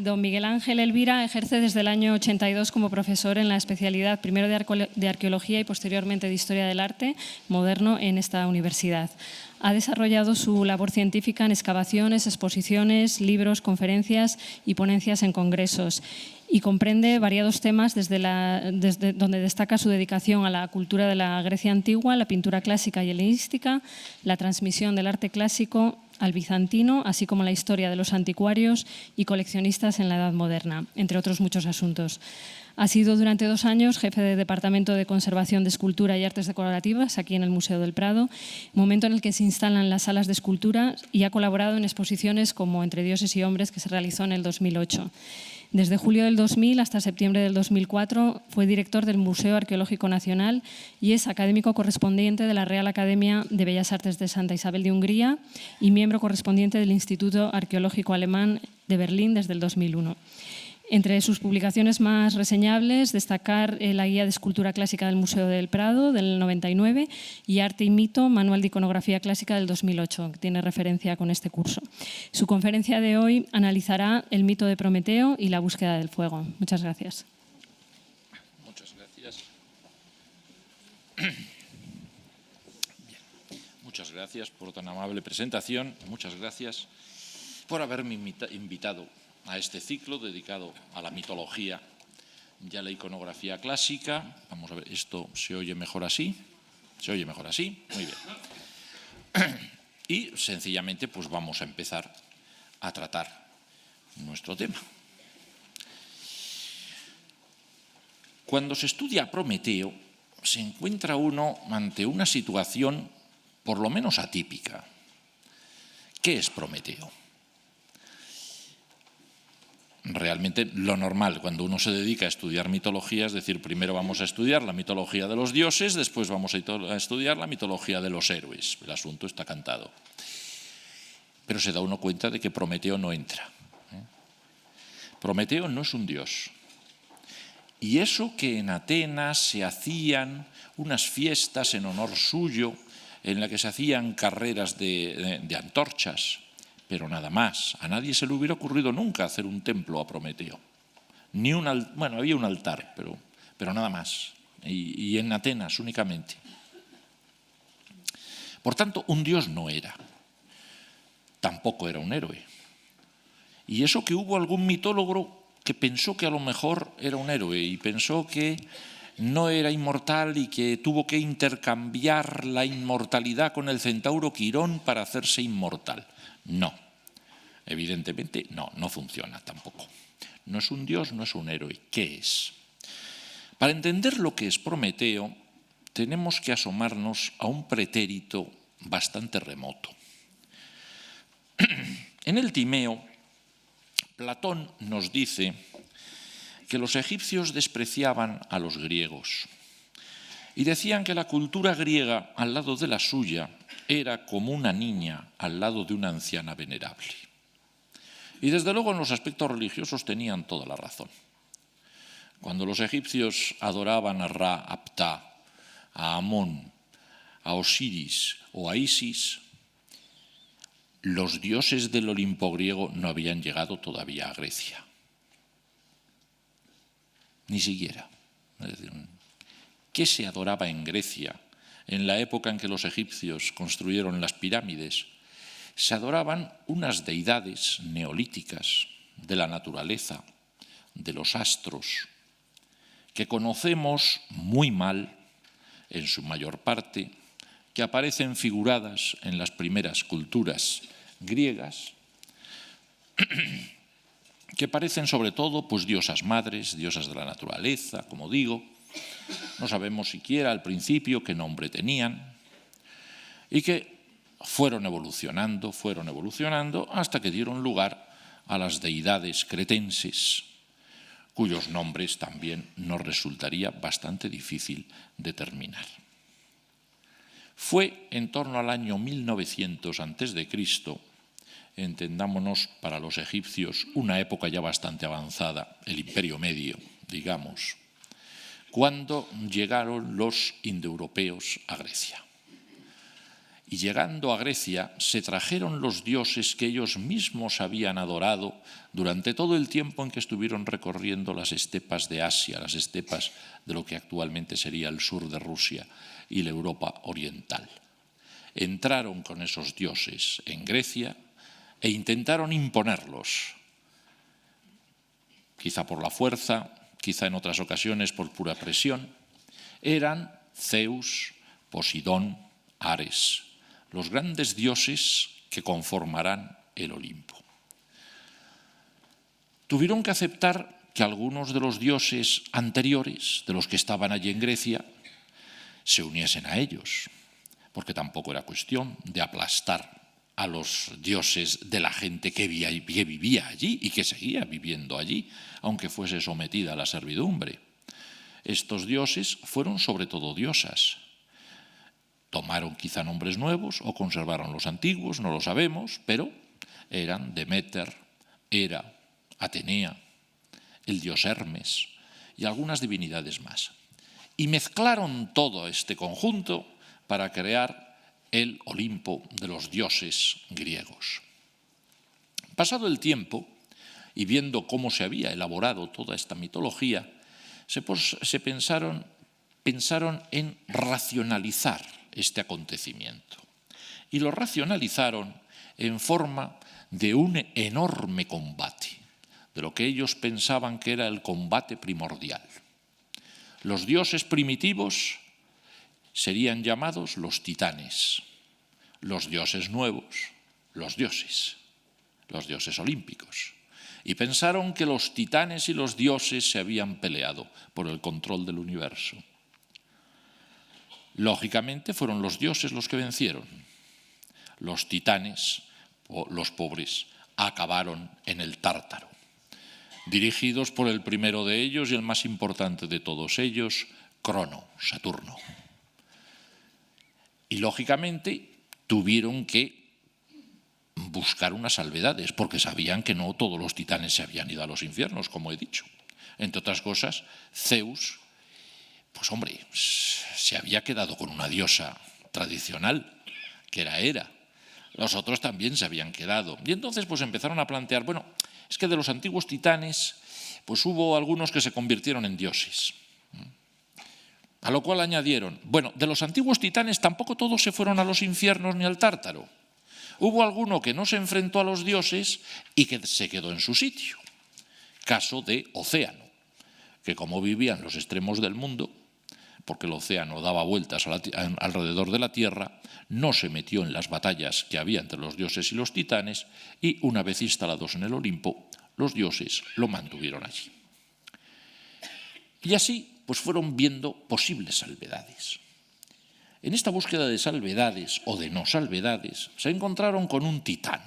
Don Miguel Ángel Elvira ejerce desde el año 82 como profesor en la especialidad primero de Arqueología y posteriormente de Historia del Arte Moderno en esta universidad. Ha desarrollado su labor científica en excavaciones, exposiciones, libros, conferencias y ponencias en congresos, y comprende variados temas desde donde destaca su dedicación a la cultura de la Grecia antigua, la pintura clásica y helenística, la transmisión del arte clásico al bizantino, así como la historia de los anticuarios y coleccionistas en la Edad Moderna, entre otros muchos asuntos. Ha sido durante 2 años jefe de Departamento de Conservación de Escultura y Artes Decorativas aquí en el Museo del Prado, momento en el que se instalan las salas de escultura, y ha colaborado en exposiciones como Entre dioses y hombres, que se realizó en el 2008. Desde julio del 2000 hasta septiembre del 2004 fue director del Museo Arqueológico Nacional y es académico correspondiente de la Real Academia de Bellas Artes de Santa Isabel de Hungría y miembro correspondiente del Instituto Arqueológico Alemán de Berlín desde el 2001. Entre sus publicaciones más reseñables, destacar la Guía de Escultura Clásica del Museo del Prado del 99 y Arte y Mito, Manual de Iconografía Clásica del 2008, que tiene referencia con este curso. Su conferencia de hoy analizará el mito de Prometeo y la búsqueda del fuego. Muchas gracias. Muchas gracias. Bien. Muchas gracias por tan amable presentación. Muchas gracias por haberme invitado a este ciclo dedicado a la mitología y a la iconografía clásica. Vamos a ver, ¿esto se oye mejor así? ¿Se oye mejor así? Muy bien. Y sencillamente pues vamos a empezar a tratar nuestro tema. Cuando se estudia a Prometeo, se encuentra uno ante una situación por lo menos atípica. ¿Qué es Prometeo? Realmente lo normal cuando uno se dedica a estudiar mitología es decir, primero vamos a estudiar la mitología de los dioses, después vamos a estudiar la mitología de los héroes. El asunto está cantado. Pero se da uno cuenta de que Prometeo no entra. Prometeo no es un dios. Y eso que en Atenas se hacían unas fiestas en honor suyo, en la que se hacían carreras de antorchas, pero nada más. A nadie se le hubiera ocurrido nunca hacer un templo a Prometeo. Bueno, había un altar, pero nada más. Y en Atenas únicamente. Por tanto, un dios no era. Tampoco era un héroe. Y eso que hubo algún mitólogo que pensó que a lo mejor era un héroe y pensó que no era inmortal y que tuvo que intercambiar la inmortalidad con el centauro Quirón para hacerse inmortal. No, evidentemente no funciona tampoco. No es un dios, no es un héroe. ¿Qué es? Para entender lo que es Prometeo, tenemos que asomarnos a un pretérito bastante remoto. En el Timeo, Platón nos dice que los egipcios despreciaban a los griegos y decían que la cultura griega al lado de la suya era como una niña al lado de una anciana venerable. Y desde luego en los aspectos religiosos tenían toda la razón. Cuando los egipcios adoraban a Ra, a Ptah, a Amón, a Osiris o a Isis, los dioses del Olimpo griego no habían llegado todavía a Grecia. Ni siquiera. Es decir, ¿qué se adoraba en Grecia en la época en que los egipcios construyeron las pirámides? Se adoraban unas deidades neolíticas de la naturaleza, de los astros, que conocemos muy mal, en su mayor parte, que aparecen figuradas en las primeras culturas griegas, que parecen sobre todo pues, diosas madres, diosas de la naturaleza, como digo. No sabemos siquiera al principio qué nombre tenían y que fueron evolucionando hasta que dieron lugar a las deidades cretenses, cuyos nombres también nos resultaría bastante difícil determinar. Fue en torno al año 1900 a.C., entendámonos para los egipcios una época ya bastante avanzada, el Imperio Medio, digamos, cuando llegaron los indoeuropeos a Grecia. y llegando a Grecia se trajeron los dioses que ellos mismos habían adorado durante todo el tiempo en que estuvieron recorriendo las estepas de Asia, las estepas de lo que actualmente sería el sur de Rusia y la Europa oriental. Entraron con esos dioses en Grecia e intentaron imponerlos, quizá por la fuerza, quizá en otras ocasiones por pura presión. Eran Zeus, Posidón, Ares, los grandes dioses que conformarán el Olimpo. Tuvieron que aceptar que algunos de los dioses anteriores, de los que estaban allí en Grecia, se uniesen a ellos, porque tampoco era cuestión de aplastar a los dioses de la gente que vivía allí y que seguía viviendo allí, aunque fuese sometida a la servidumbre. Estos dioses fueron sobre todo diosas. Tomaron quizá nombres nuevos o conservaron los antiguos, no lo sabemos, pero eran Deméter, Hera, Atenea, el dios Hermes y algunas divinidades más. Y mezclaron todo este conjunto para crear el Olimpo de los dioses griegos. Pasado el tiempo, y viendo cómo se había elaborado toda esta mitología, pensaron en racionalizar este acontecimiento. Y lo racionalizaron en forma de un enorme combate, de lo que ellos pensaban que era el combate primordial. Los dioses primitivos serían llamados los titanes, los dioses nuevos, los dioses olímpicos. Y pensaron que los titanes y los dioses se habían peleado por el control del universo. Lógicamente fueron los dioses los que vencieron. Los titanes, los pobres, acabaron en el Tártaro, dirigidos por el primero de ellos y el más importante de todos ellos, Crono, Saturno. Y lógicamente tuvieron que buscar unas salvedades, porque sabían que no todos los titanes se habían ido a los infiernos, como he dicho. Entre otras cosas, Zeus, pues hombre, se había quedado con una diosa tradicional, que era Hera. Los otros también se habían quedado. Y entonces pues empezaron a plantear, bueno, es que de los antiguos titanes, pues hubo algunos que se convirtieron en dioses. A lo cual añadieron, bueno, de los antiguos titanes tampoco todos se fueron a los infiernos ni al Tártaro. Hubo alguno que no se enfrentó a los dioses y que se quedó en su sitio. Caso de Océano, que como vivía en los extremos del mundo, porque el océano daba vueltas alrededor de la Tierra, no se metió en las batallas que había entre los dioses y los titanes y, una vez instalados en el Olimpo, los dioses lo mantuvieron allí. Y así pues fueron viendo posibles salvedades. En esta búsqueda de salvedades o de no salvedades se encontraron con un titán,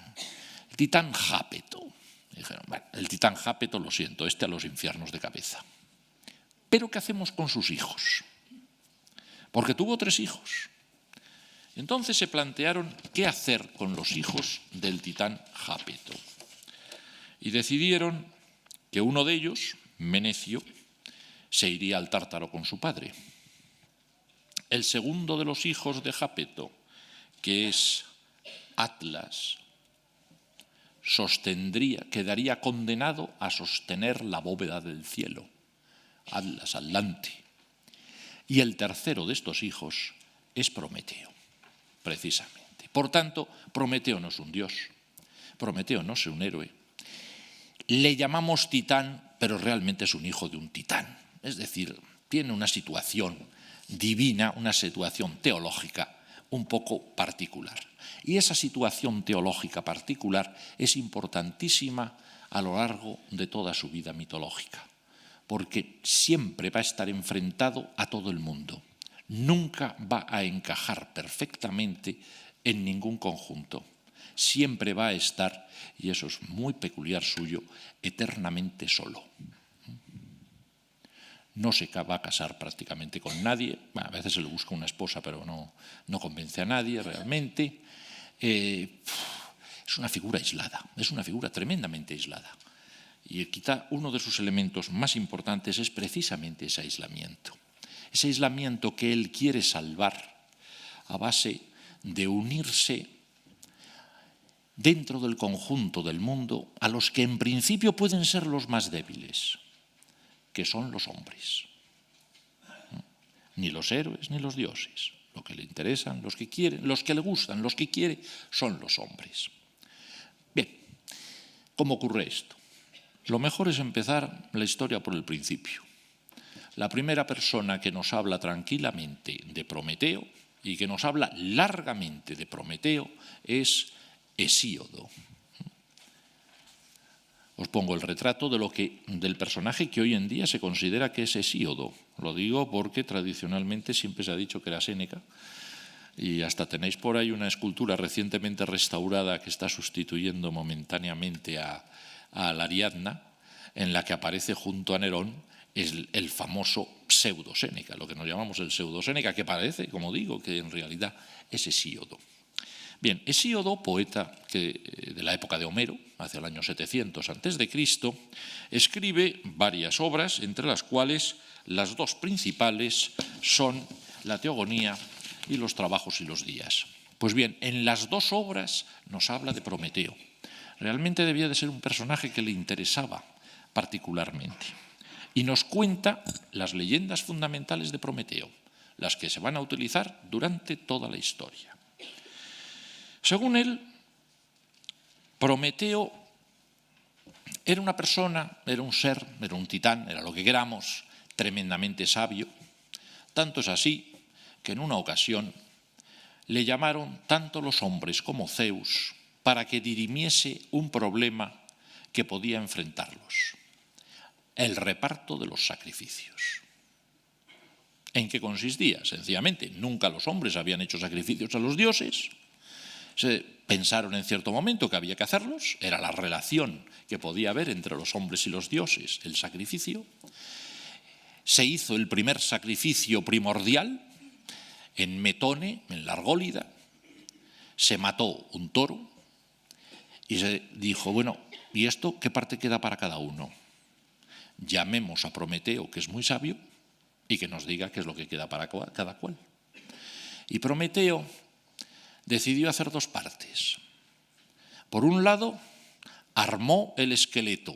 el titán Jápeto. Dijeron, bueno, el titán Jápeto, lo siento, a los infiernos de cabeza. Pero ¿qué hacemos con sus hijos? Porque tuvo 3 hijos. Entonces se plantearon qué hacer con los hijos del titán Jápeto. Y decidieron que uno de ellos, Menecio, se iría al Tártaro con su padre. El segundo de los hijos de Jápeto, que es Atlas, quedaría condenado a sostener la bóveda del cielo. Atlas, Atlante. Y el tercero de estos hijos es Prometeo, precisamente. Por tanto, Prometeo no es un dios, Prometeo no es un héroe. Le llamamos titán, pero realmente es un hijo de un titán. Es decir, tiene una situación divina, una situación teológica un poco particular. Y esa situación teológica particular es importantísima a lo largo de toda su vida mitológica, porque siempre va a estar enfrentado a todo el mundo. Nunca va a encajar perfectamente en ningún conjunto. Siempre va a estar, y eso es muy peculiar suyo, eternamente solo. No se va a casar prácticamente con nadie. Bueno, a veces se le busca una esposa, pero no convence a nadie realmente. Es una figura aislada, es una figura tremendamente aislada. Y quizá uno de sus elementos más importantes es precisamente ese aislamiento que él quiere salvar a base de unirse dentro del conjunto del mundo a los que en principio pueden ser los más débiles, que son los hombres. Ni los héroes ni los dioses. Lo que le interesan, los que quieren, los que le gustan, los que quiere, son los hombres. Bien, ¿cómo ocurre esto? Lo mejor es empezar la historia por el principio. La primera persona que nos habla tranquilamente de Prometeo y que nos habla largamente de Prometeo es Hesíodo. Os pongo el retrato del personaje que hoy en día se considera que es Hesíodo. Lo digo porque tradicionalmente siempre se ha dicho que era Séneca, y hasta tenéis por ahí una escultura recientemente restaurada que está sustituyendo momentáneamente a la Ariadna, en la que aparece junto a Nerón el famoso pseudo-Séneca, lo que nos llamamos el pseudo-Séneca, que parece, como digo, que en realidad es Hesíodo. Bien, Hesíodo, poeta de la época de Homero, hacia el año 700 a.C., escribe varias obras, entre las cuales las dos principales son la Teogonía y los Trabajos y los Días. Pues bien, en las dos obras nos habla de Prometeo. Realmente debía de ser un personaje que le interesaba particularmente. Y nos cuenta las leyendas fundamentales de Prometeo, las que se van a utilizar durante toda la historia. Según él, Prometeo era una persona, era un ser, era un titán, era lo que queramos, tremendamente sabio. Tanto es así que en una ocasión le llamaron tanto los hombres como Zeus para que dirimiese un problema que podía enfrentarlos: el reparto de los sacrificios. ¿En qué consistía? Sencillamente, nunca los hombres habían hecho sacrificios a los dioses. Se pensaron en cierto momento que había que hacerlos, era la relación que podía haber entre los hombres y los dioses, el sacrificio. Se hizo el primer sacrificio primordial en Metone, en la Argólida. Se mató un toro y se dijo, bueno, ¿y esto qué parte queda para cada uno? Llamemos a Prometeo, que es muy sabio, y que nos diga qué es lo que queda para cada cual. Y Prometeo decidió hacer dos partes. Por un lado, armó el esqueleto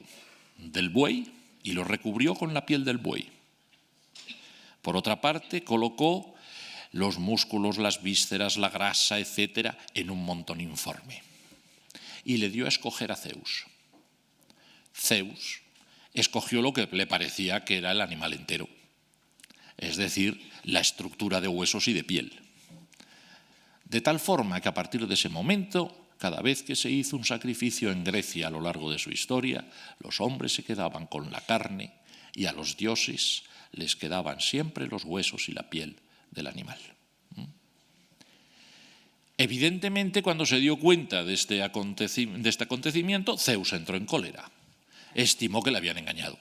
del buey y lo recubrió con la piel del buey. Por otra parte, colocó los músculos, las vísceras, la grasa, etcétera, en un montón informe. Y le dio a escoger a Zeus. Zeus escogió lo que le parecía que era el animal entero, es decir, la estructura de huesos y de piel. De tal forma que a partir de ese momento, cada vez que se hizo un sacrificio en Grecia a lo largo de su historia, los hombres se quedaban con la carne y a los dioses les quedaban siempre los huesos y la piel del animal. Evidentemente, cuando se dio cuenta de este acontecimiento, Zeus entró en cólera. Estimó que le habían engañado.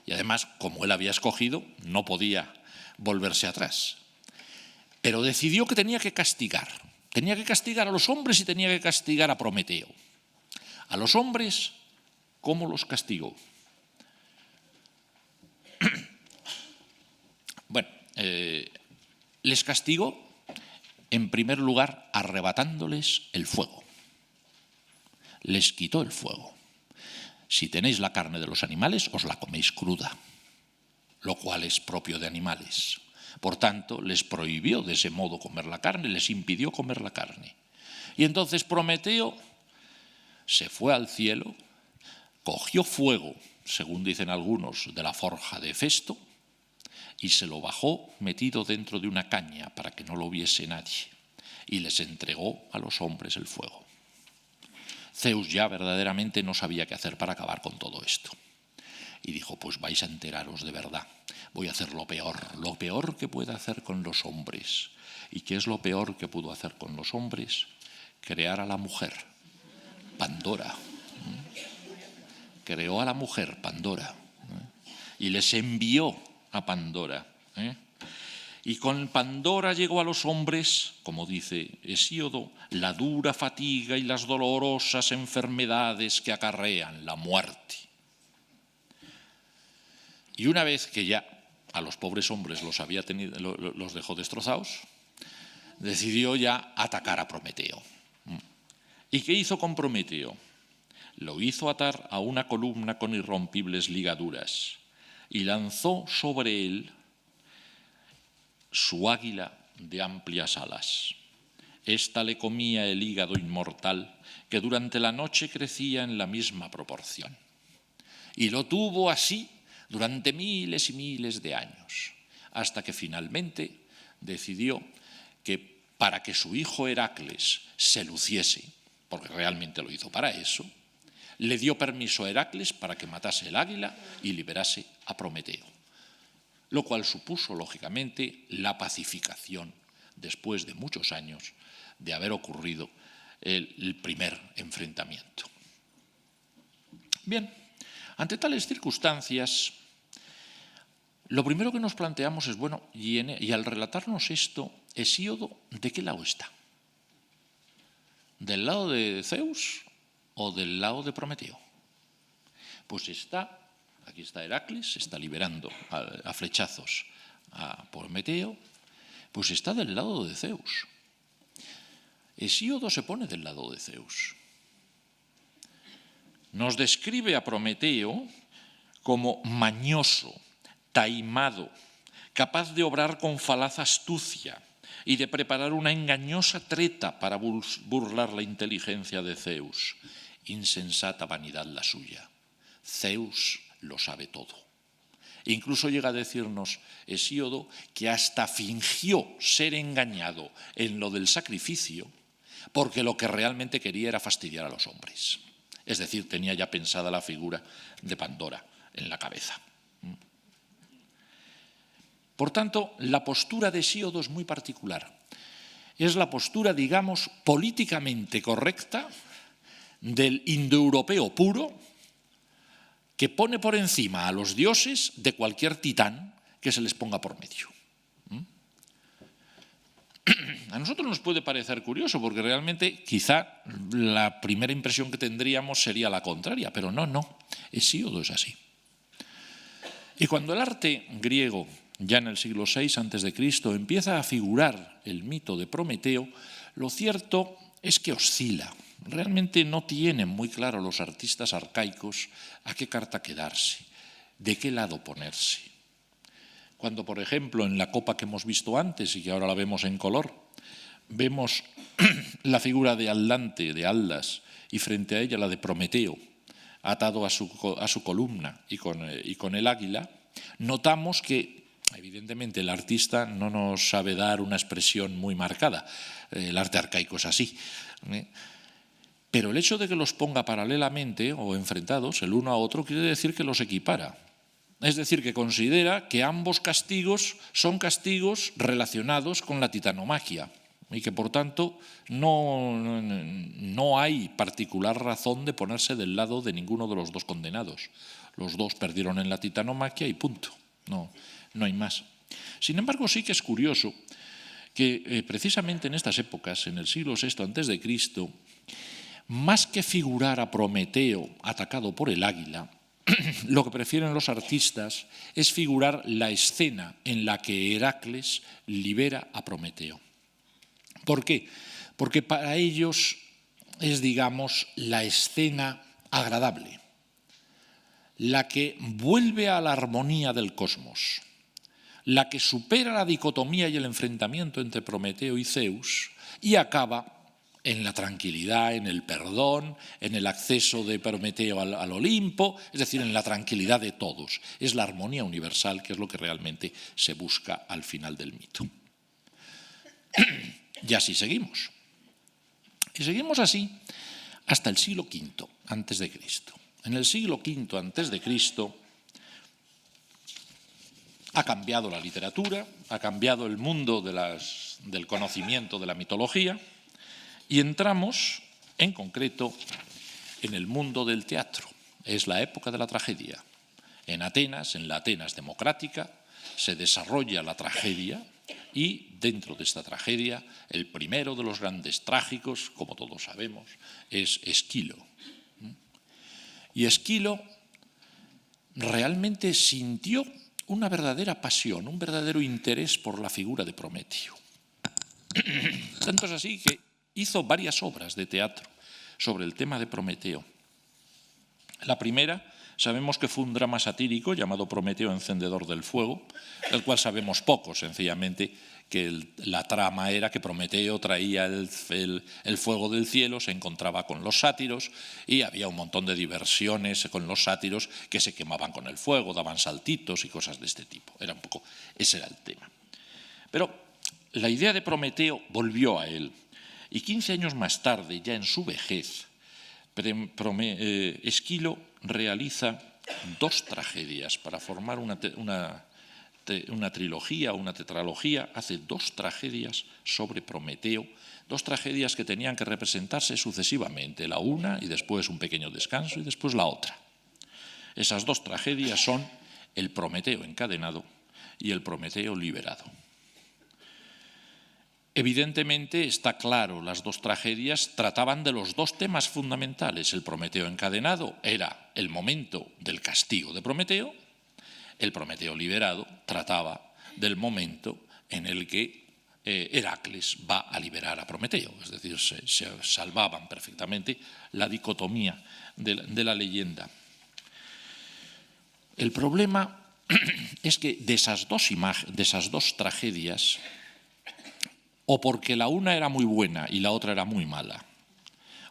Y además, como él había escogido, no podía volverse atrás. Pero decidió que tenía que castigar. Tenía que castigar a los hombres y tenía que castigar a Prometeo. A los hombres, ¿cómo los castigó? Bueno, les castigó, en primer lugar, arrebatándoles el fuego. Les quitó el fuego. Si tenéis la carne de los animales, os la coméis cruda, lo cual es propio de animales. Por tanto, les prohibió de ese modo comer la carne, les impidió comer la carne. Y entonces Prometeo se fue al cielo, cogió fuego, según dicen algunos, de la forja de Hefesto, y se lo bajó metido dentro de una caña para que no lo viese nadie, y les entregó a los hombres el fuego. Zeus ya verdaderamente no sabía qué hacer para acabar con todo esto. Y dijo, pues vais a enteraros de verdad. Voy a hacer lo peor que pueda hacer con los hombres. ¿Y qué es lo peor que pudo hacer con los hombres? Crear a la mujer, Pandora. Creó a la mujer, Pandora. Y les envió a Pandora. Y con Pandora llegó a los hombres, como dice Hesíodo, la dura fatiga y las dolorosas enfermedades que acarrean la muerte. Y una vez que ya a los pobres hombres los dejó destrozados, decidió ya atacar a Prometeo. ¿Y qué hizo con Prometeo? Lo hizo atar a una columna con irrompibles ligaduras y lanzó sobre él su águila de amplias alas. Esta le comía el hígado inmortal que durante la noche crecía en la misma proporción. Y lo tuvo así durante miles y miles de años, hasta que finalmente decidió que para que su hijo Heracles se luciese, porque realmente lo hizo para eso, le dio permiso a Heracles para que matase el águila y liberase a Prometeo, lo cual supuso, lógicamente, la pacificación, después de muchos años de haber ocurrido el primer enfrentamiento. Bien, ante tales circunstancias, lo primero que nos planteamos es, bueno, y al relatarnos esto, Hesíodo, ¿de qué lado está? ¿Del lado de Zeus o del lado de Prometeo? Pues aquí está Heracles, está liberando a flechazos a Prometeo, pues está del lado de Zeus. Hesíodo se pone del lado de Zeus. Nos describe a Prometeo como mañoso, taimado, capaz de obrar con falaz astucia y de preparar una engañosa treta para burlar la inteligencia de Zeus. Insensata vanidad la suya. Zeus lo sabe todo. Incluso llega a decirnos Hesíodo que hasta fingió ser engañado en lo del sacrificio, porque lo que realmente quería era fastidiar a los hombres. Es decir, tenía ya pensada la figura de Pandora en la cabeza. Por tanto, la postura de Hesíodo es muy particular. Es la postura, digamos, políticamente correcta del indoeuropeo puro, que pone por encima a los dioses de cualquier titán que se les ponga por medio. A nosotros nos puede parecer curioso, porque realmente quizá la primera impresión que tendríamos sería la contraria, pero no, Hesíodo es así. Y cuando el arte griego, ya en el siglo VI a.C., empieza a figurar el mito de Prometeo, lo cierto es que oscila. Realmente no tienen muy claro los artistas arcaicos a qué carta quedarse, de qué lado ponerse. Cuando, por ejemplo, en la copa que hemos visto antes y que ahora la vemos en color, vemos la figura de Atlante, de Aldas, y frente a ella la de Prometeo, atado a su columna y con el águila, notamos que, evidentemente, el artista no nos sabe dar una expresión muy marcada. El arte arcaico es así. Pero el hecho de que los ponga paralelamente o enfrentados el uno a otro quiere decir que los equipara. Es decir, que considera que ambos castigos son castigos relacionados con la titanomaquia y que, por tanto, no hay particular razón de ponerse del lado de ninguno de los dos condenados. Los dos perdieron en la titanomaquia y punto. No hay más. Sin embargo, sí que es curioso que precisamente en estas épocas, en el siglo VI a.C., más que figurar a Prometeo atacado por el águila, lo que prefieren los artistas es figurar la escena en la que Heracles libera a Prometeo. ¿Por qué? Porque para ellos es, digamos, la escena agradable, la que vuelve a la armonía del cosmos, la que supera la dicotomía y el enfrentamiento entre Prometeo y Zeus y acaba en la tranquilidad, en el perdón, en el acceso de Prometeo al Olimpo, es decir, en la tranquilidad de todos. Es la armonía universal, que es lo que realmente se busca al final del mito. Y así seguimos. Y seguimos así hasta el siglo V a.C. En el siglo V a.C. ha cambiado la literatura, ha cambiado el mundo del conocimiento de la mitología, y entramos, en concreto, en el mundo del teatro. Es la época de la tragedia. En Atenas, en la Atenas democrática, se desarrolla la tragedia y dentro de esta tragedia, el primero de los grandes trágicos, como todos sabemos, es Esquilo. Y Esquilo realmente sintió una verdadera pasión, un verdadero interés por la figura de Prometeo. Tanto es así que hizo varias obras de teatro sobre el tema de Prometeo. La primera, sabemos que fue un drama satírico llamado Prometeo encendedor del fuego, del cual sabemos poco, sencillamente que la trama era que Prometeo traía el fuego del cielo, se encontraba con los sátiros y había un montón de diversiones con los sátiros que se quemaban con el fuego, daban saltitos y cosas de este tipo. Ese era el tema. Pero la idea de Prometeo volvió a él y 15 años más tarde, ya en su vejez, Esquilo realiza 2 tragedias para formar una trilogía, una tetralogía. Hace 2 tragedias sobre Prometeo, 2 tragedias que tenían que representarse sucesivamente, la una y después un pequeño descanso y después la otra. Esas 2 tragedias son el Prometeo encadenado y el Prometeo liberado. Evidentemente, está claro, las 2 tragedias trataban de los 2 temas fundamentales. El Prometeo encadenado era el momento del castigo de Prometeo, el Prometeo liberado trataba del momento en el que Heracles va a liberar a Prometeo, es decir, se salvaban perfectamente la dicotomía de la leyenda. El problema es que de esas dos tragedias, o porque la una era muy buena y la otra era muy mala,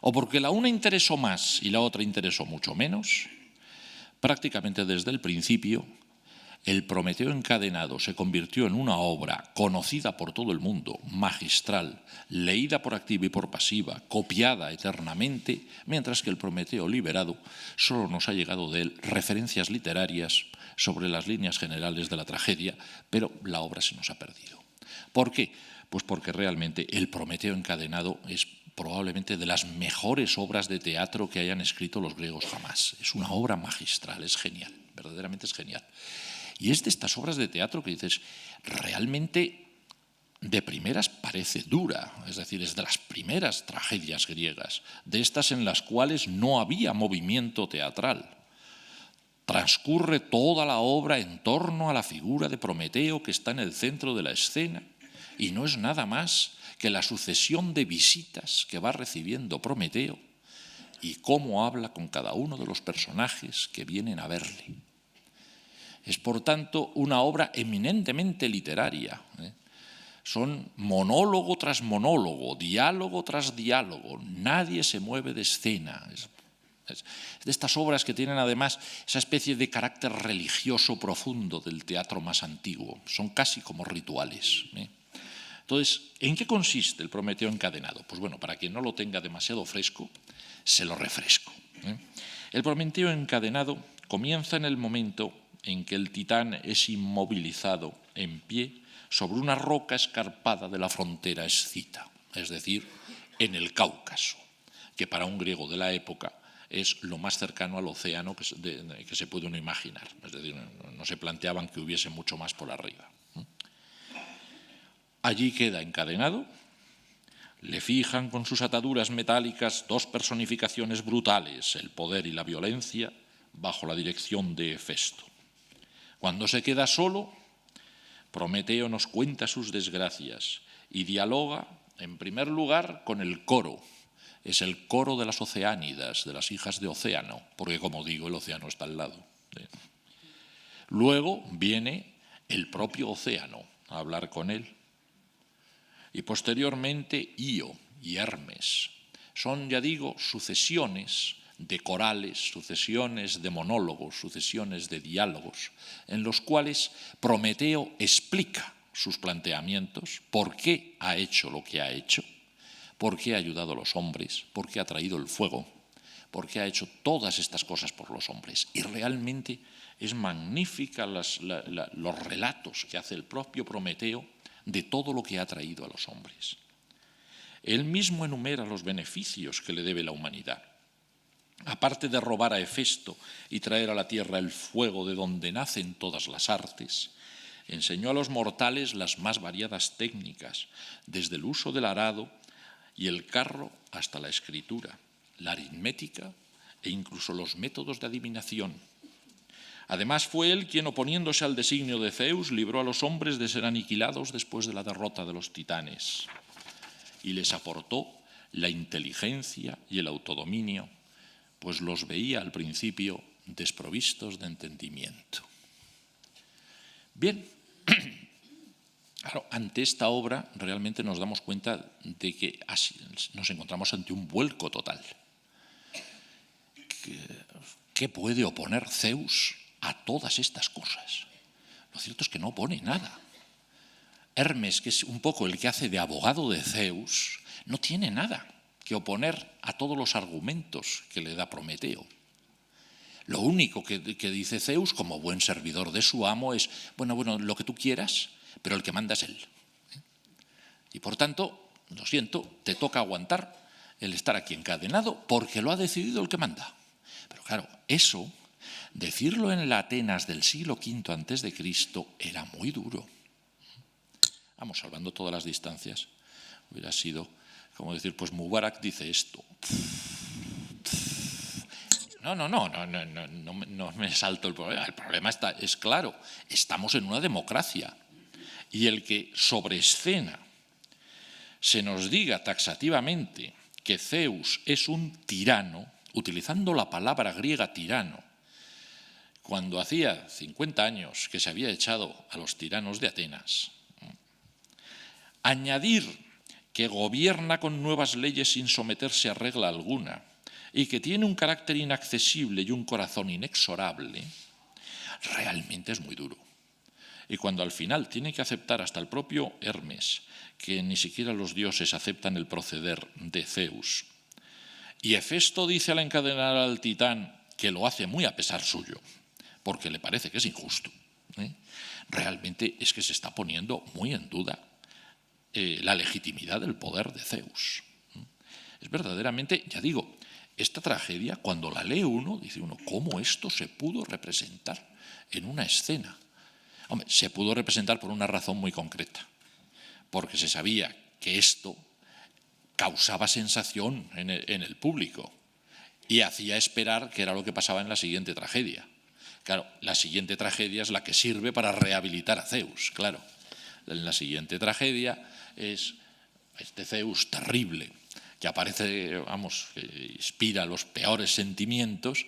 o porque la una interesó más y la otra interesó mucho menos, prácticamente desde el principio, el Prometeo encadenado se convirtió en una obra conocida por todo el mundo, magistral, leída por activa y por pasiva, copiada eternamente, mientras que el Prometeo liberado solo nos ha llegado de él referencias literarias sobre las líneas generales de la tragedia, pero la obra se nos ha perdido. ¿Por qué? Pues porque realmente el Prometeo encadenado es probablemente de las mejores obras de teatro que hayan escrito los griegos jamás. Es una obra magistral, es genial, verdaderamente es genial. Y es de estas obras de teatro que dices, realmente de primeras parece dura, es decir, es de las primeras tragedias griegas, de estas en las cuales no había movimiento teatral. Transcurre toda la obra en torno a la figura de Prometeo que está en el centro de la escena y no es nada más que la sucesión de visitas que va recibiendo Prometeo y cómo habla con cada uno de los personajes que vienen a verle. Es, por tanto, una obra eminentemente literaria. Son monólogo tras monólogo, diálogo tras diálogo. Nadie se mueve de escena. Es de estas obras que tienen además esa especie de carácter religioso profundo del teatro más antiguo. Son casi como rituales. Entonces, ¿en qué consiste el Prometeo encadenado? Pues bueno, para quien no lo tenga demasiado fresco, se lo refresco. El Prometeo encadenado comienza en el momento en que el titán es inmovilizado en pie sobre una roca escarpada de la frontera escita, es decir, en el Cáucaso, que para un griego de la época es lo más cercano al océano que se puede uno imaginar. Es decir, no se planteaban que hubiese mucho más por arriba. Allí queda encadenado, le fijan con sus ataduras metálicas 2 personificaciones brutales, el poder y la violencia, bajo la dirección de Hefesto. Cuando se queda solo, Prometeo nos cuenta sus desgracias y dialoga, en primer lugar, con el coro. Es el coro de las oceánidas, de las hijas de Océano, porque, como digo, el océano está al lado. Luego viene el propio Océano a hablar con él. Y posteriormente Ío y Hermes. Son, ya digo, sucesiones de corales, sucesiones de monólogos, sucesiones de diálogos, en los cuales Prometeo explica sus planteamientos, por qué ha hecho lo que ha hecho, por qué ha ayudado a los hombres, por qué ha traído el fuego, por qué ha hecho todas estas cosas por los hombres. Y realmente es magnífica los relatos que hace el propio Prometeo de todo lo que ha traído a los hombres. Él mismo enumera los beneficios que le debe la humanidad. Aparte de robar a Hefesto y traer a la tierra el fuego de donde nacen todas las artes, enseñó a los mortales las más variadas técnicas, desde el uso del arado y el carro hasta la escritura, la aritmética e incluso los métodos de adivinación. Además, fue él quien, oponiéndose al designio de Zeus, libró a los hombres de ser aniquilados después de la derrota de los titanes. y les aportó la inteligencia y el autodominio, pues los veía al principio desprovistos de entendimiento. Bien, claro, ante esta obra realmente nos damos cuenta de que nos encontramos ante un vuelco total. ¿Qué puede oponer Zeus a todas estas cosas? Lo cierto es que no opone nada. Hermes, que es un poco el que hace de abogado de Zeus, no tiene nada que oponer a todos los argumentos que le da Prometeo. Lo único que dice Zeus, como buen servidor de su amo, es, bueno, lo que tú quieras, pero el que manda es él. Y por tanto, lo siento, te toca aguantar el estar aquí encadenado porque lo ha decidido el que manda. Pero claro, eso, decirlo en la Atenas del siglo V a.C. era muy duro. Vamos, salvando todas las distancias, hubiera sido como decir, pues Mubarak dice esto. No me salto el problema. El problema es claro, estamos en una democracia y el que sobre escena se nos diga taxativamente que Zeus es un tirano, utilizando la palabra griega tirano, cuando hacía 50 años que se había echado a los tiranos de Atenas, añadir que gobierna con nuevas leyes sin someterse a regla alguna y que tiene un carácter inaccesible y un corazón inexorable, realmente es muy duro. Y cuando al final tiene que aceptar hasta el propio Hermes que ni siquiera los dioses aceptan el proceder de Zeus, y Hefesto dice al encadenar al titán que lo hace muy a pesar suyo, porque le parece que es injusto, realmente es que se está poniendo muy en duda la legitimidad del poder de Zeus. Es verdaderamente, ya digo, esta tragedia, cuando la lee uno, dice uno, ¿cómo esto se pudo representar en una escena? Hombre, se pudo representar por una razón muy concreta, porque se sabía que esto causaba sensación en el público y hacía esperar que era lo que pasaba en la siguiente tragedia. Claro, la siguiente tragedia es la que sirve para rehabilitar a Zeus, claro. En la siguiente tragedia es este Zeus terrible, que aparece, que inspira los peores sentimientos,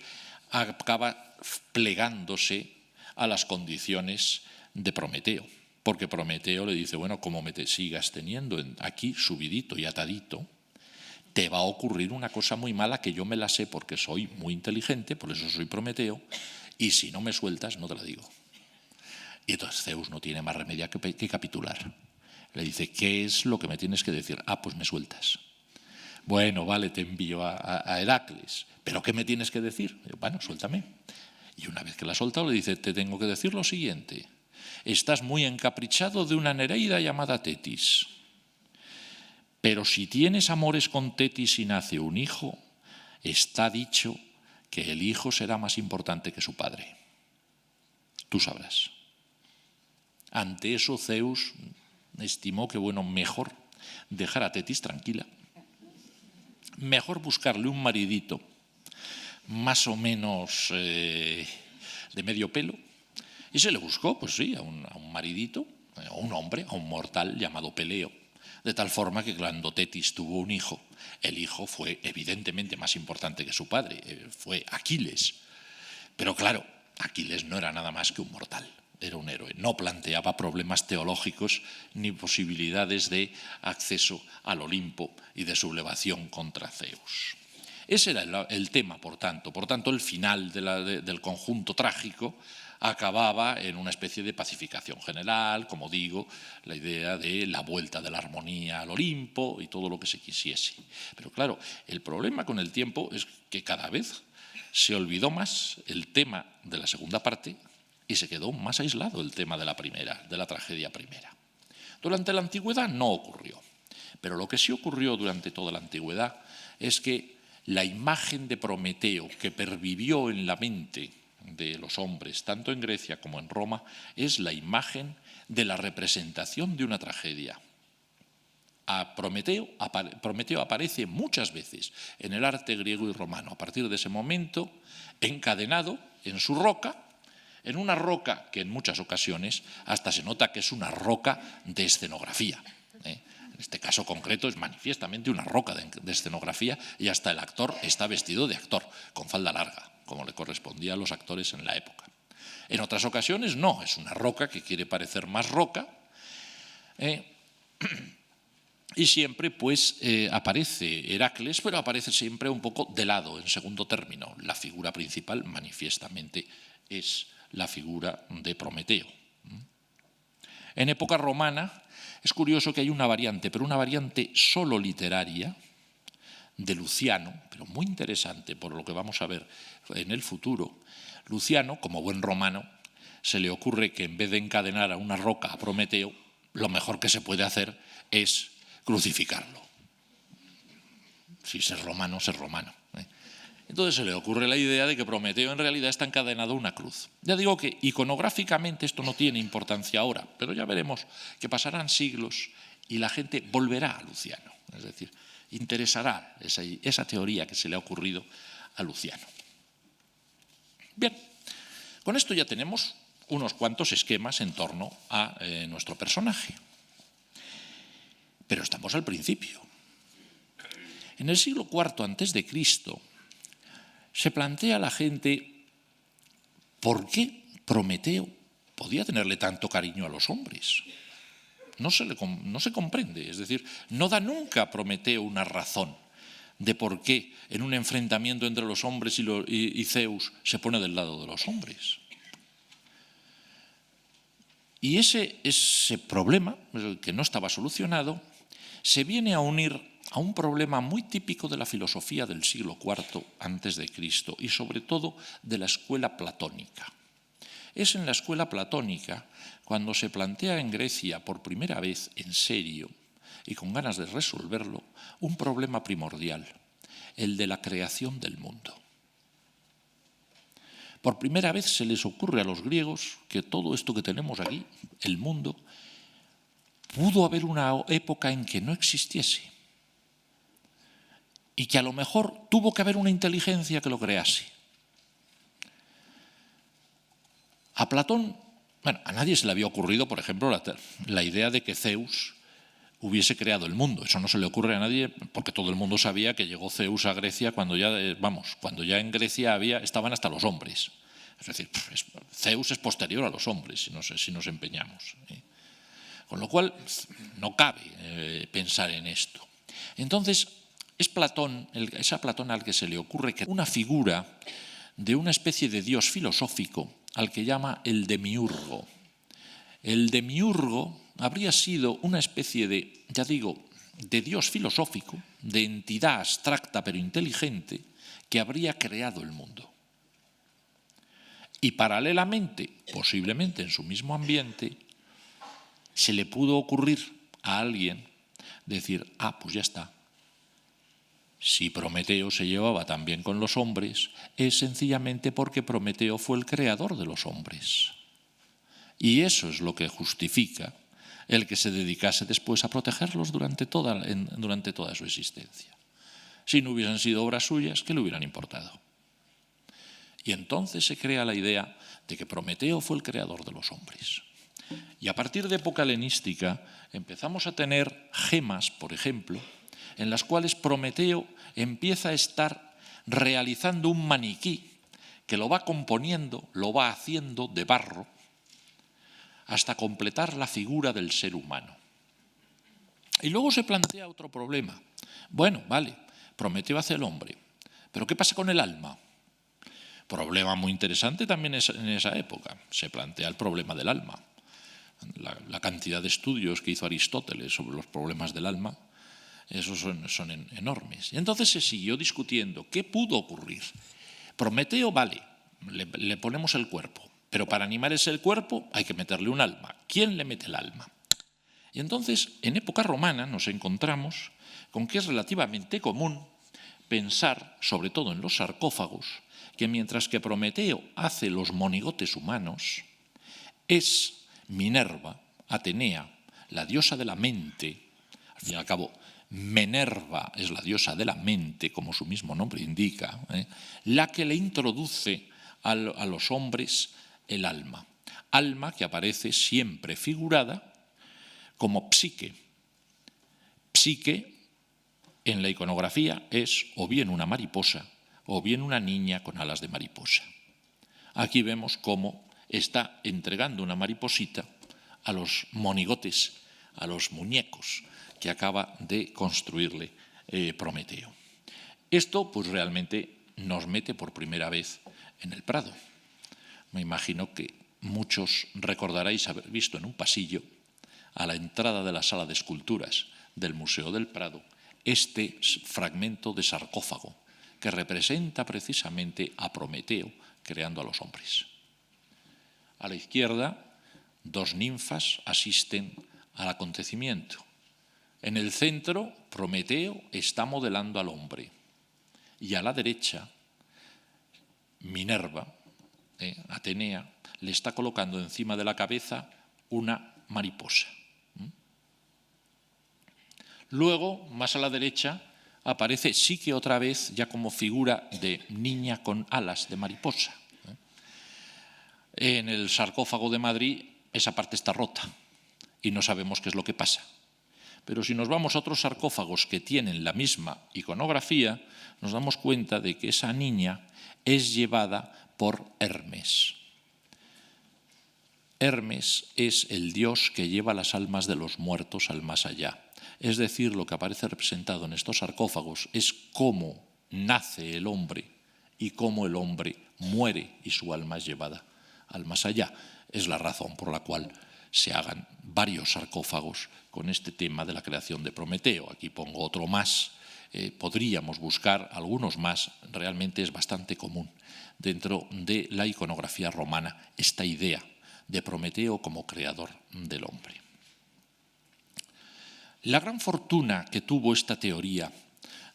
acaba plegándose a las condiciones de Prometeo. Porque Prometeo le dice, bueno, como me te sigas teniendo aquí subidito y atadito, te va a ocurrir una cosa muy mala que yo me la sé porque soy muy inteligente, por eso soy Prometeo, y si no me sueltas no te la digo. Y entonces Zeus no tiene más remedio que capitular. Le dice, ¿qué es lo que me tienes que decir? Ah, pues me sueltas. Bueno, vale, te envío a Heracles. ¿Pero qué me tienes que decir? Bueno, suéltame. Y una vez que la ha soltado le dice, te tengo que decir lo siguiente. Estás muy encaprichado de una Nereida llamada Tetis. Pero si tienes amores con Tetis y nace un hijo, está dicho que el hijo será más importante que su padre. Tú sabrás. Ante eso Zeus estimó que, bueno, mejor dejar a Tetis tranquila, mejor buscarle un maridito más o menos de medio pelo, y se le buscó, pues sí, a un maridito, a un hombre, a un mortal llamado Peleo, de tal forma que cuando Tetis tuvo un hijo, el hijo fue evidentemente más importante que su padre, fue Aquiles. Pero claro, Aquiles no era nada más que un mortal. Era un héroe, no planteaba problemas teológicos ni posibilidades de acceso al Olimpo y de sublevación contra Zeus. Ese era el tema, por tanto. Por tanto, el final del conjunto trágico acababa en una especie de pacificación general, como digo, la idea de la vuelta de la armonía al Olimpo y todo lo que se quisiese. Pero claro, el problema con el tiempo es que cada vez se olvidó más el tema de la segunda parte y se quedó más aislado el tema de la primera, de la tragedia primera. Durante la antigüedad no ocurrió, pero lo que sí ocurrió durante toda la antigüedad es que la imagen de Prometeo que pervivió en la mente de los hombres, tanto en Grecia como en Roma, es la imagen de la representación de una tragedia. Prometeo aparece muchas veces en el arte griego y romano, a partir de ese momento encadenado en su roca, en una roca que en muchas ocasiones hasta se nota que es una roca de escenografía. En este caso concreto es manifiestamente una roca de escenografía y hasta el actor está vestido de actor, con falda larga, como le correspondía a los actores en la época. En otras ocasiones no, es una roca que quiere parecer más roca, y siempre pues aparece Heracles, pero aparece siempre un poco de lado, en segundo término. La figura principal manifiestamente es la figura de Prometeo. En época romana es curioso que hay una variante, pero una variante solo literaria, de Luciano, pero muy interesante por lo que vamos a ver en el futuro. Luciano, como buen romano, se le ocurre que en vez de encadenar a una roca a Prometeo, lo mejor que se puede hacer es crucificarlo. Si es romano, es romano. Entonces se le ocurre la idea de que Prometeo en realidad está encadenado a una cruz. Ya digo que iconográficamente esto no tiene importancia ahora, pero ya veremos que pasarán siglos y la gente volverá a Luciano. Es decir, interesará esa teoría que se le ha ocurrido a Luciano. Bien, con esto ya tenemos unos cuantos esquemas en torno a nuestro personaje. Pero estamos al principio. En el siglo IV a.C. se plantea a la gente por qué Prometeo podía tenerle tanto cariño a los hombres. No se comprende, es decir, no da nunca Prometeo una razón de por qué en un enfrentamiento entre los hombres y Zeus se pone del lado de los hombres. Y ese problema, que no estaba solucionado, se viene a unir a un problema muy típico de la filosofía del siglo IV a.C. y sobre todo de la escuela platónica. Es en la escuela platónica cuando se plantea en Grecia por primera vez en serio y con ganas de resolverlo un problema primordial, el de la creación del mundo. Por primera vez se les ocurre a los griegos que todo esto que tenemos aquí, el mundo, pudo haber una época en que no existiese y que a lo mejor tuvo que haber una inteligencia que lo crease. A Platón, a nadie se le había ocurrido, por ejemplo, la idea de que Zeus hubiese creado el mundo. Eso no se le ocurre a nadie porque todo el mundo sabía que llegó Zeus a Grecia cuando ya en Grecia estaban hasta los hombres. Es decir, Zeus es posterior a los hombres, si nos empeñamos. Con lo cual, no cabe pensar en esto. Entonces, es a Platón al que se le ocurre que una figura de una especie de dios filosófico al que llama el demiurgo. El demiurgo habría sido una especie de, ya digo, de dios filosófico, de entidad abstracta pero inteligente, que habría creado el mundo. Y paralelamente, posiblemente en su mismo ambiente, se le pudo ocurrir a alguien decir, pues ya está. Si Prometeo se llevaba tan bien con los hombres, es sencillamente porque Prometeo fue el creador de los hombres. Y eso es lo que justifica el que se dedicase después a protegerlos durante toda su existencia. Si no hubiesen sido obras suyas, ¿qué le hubieran importado? Y entonces se crea la idea de que Prometeo fue el creador de los hombres. Y a partir de época helenística empezamos a tener gemas, por ejemplo, en las cuales Prometeo empieza a estar realizando un maniquí que lo va componiendo, lo va haciendo de barro, hasta completar la figura del ser humano. Y luego se plantea otro problema. Bueno, vale, Prometeo hace el hombre, pero ¿qué pasa con el alma? Problema muy interesante también en esa época. Se plantea el problema del alma. La cantidad de estudios que hizo Aristóteles sobre los problemas del alma, esos son enormes. Y entonces se siguió discutiendo qué pudo ocurrir. Prometeo, vale, le ponemos el cuerpo, pero para animar ese cuerpo hay que meterle un alma. ¿Quién le mete el alma? Y entonces, en época romana, nos encontramos con que es relativamente común pensar, sobre todo en los sarcófagos, que mientras que Prometeo hace los monigotes humanos, es Minerva, Atenea, la diosa de la mente. Al fin y al cabo, Minerva es la diosa de la mente, como su mismo nombre indica, la que le introduce a los hombres el alma. Alma que aparece siempre figurada como psique. Psique en la iconografía es o bien una mariposa o bien una niña con alas de mariposa. Aquí vemos cómo está entregando una mariposita a los monigotes, a los muñecos que acaba de construirle Prometeo. Esto pues realmente nos mete por primera vez en el Prado. Me imagino que muchos recordaréis haber visto en un pasillo, a la entrada de la sala de esculturas del Museo del Prado, este fragmento de sarcófago que representa precisamente a Prometeo creando a los hombres. A la izquierda, dos ninfas asisten al acontecimiento. En el centro, Prometeo está modelando al hombre. Y a la derecha, Minerva, Atenea, le está colocando encima de la cabeza una mariposa. Luego, más a la derecha, aparece Psique otra vez, ya como figura de niña con alas de mariposa. En el sarcófago de Madrid, esa parte está rota y no sabemos qué es lo que pasa. Pero si nos vamos a otros sarcófagos que tienen la misma iconografía, nos damos cuenta de que esa niña es llevada por Hermes. Hermes es el dios que lleva las almas de los muertos al más allá. Es decir, lo que aparece representado en estos sarcófagos es cómo nace el hombre y cómo el hombre muere y su alma es llevada al más allá. Es la razón por la cual se hagan varios sarcófagos con este tema de la creación de Prometeo. Aquí pongo otro más, podríamos buscar algunos más, realmente es bastante común dentro de la iconografía romana esta idea de Prometeo como creador del hombre. La gran fortuna que tuvo esta teoría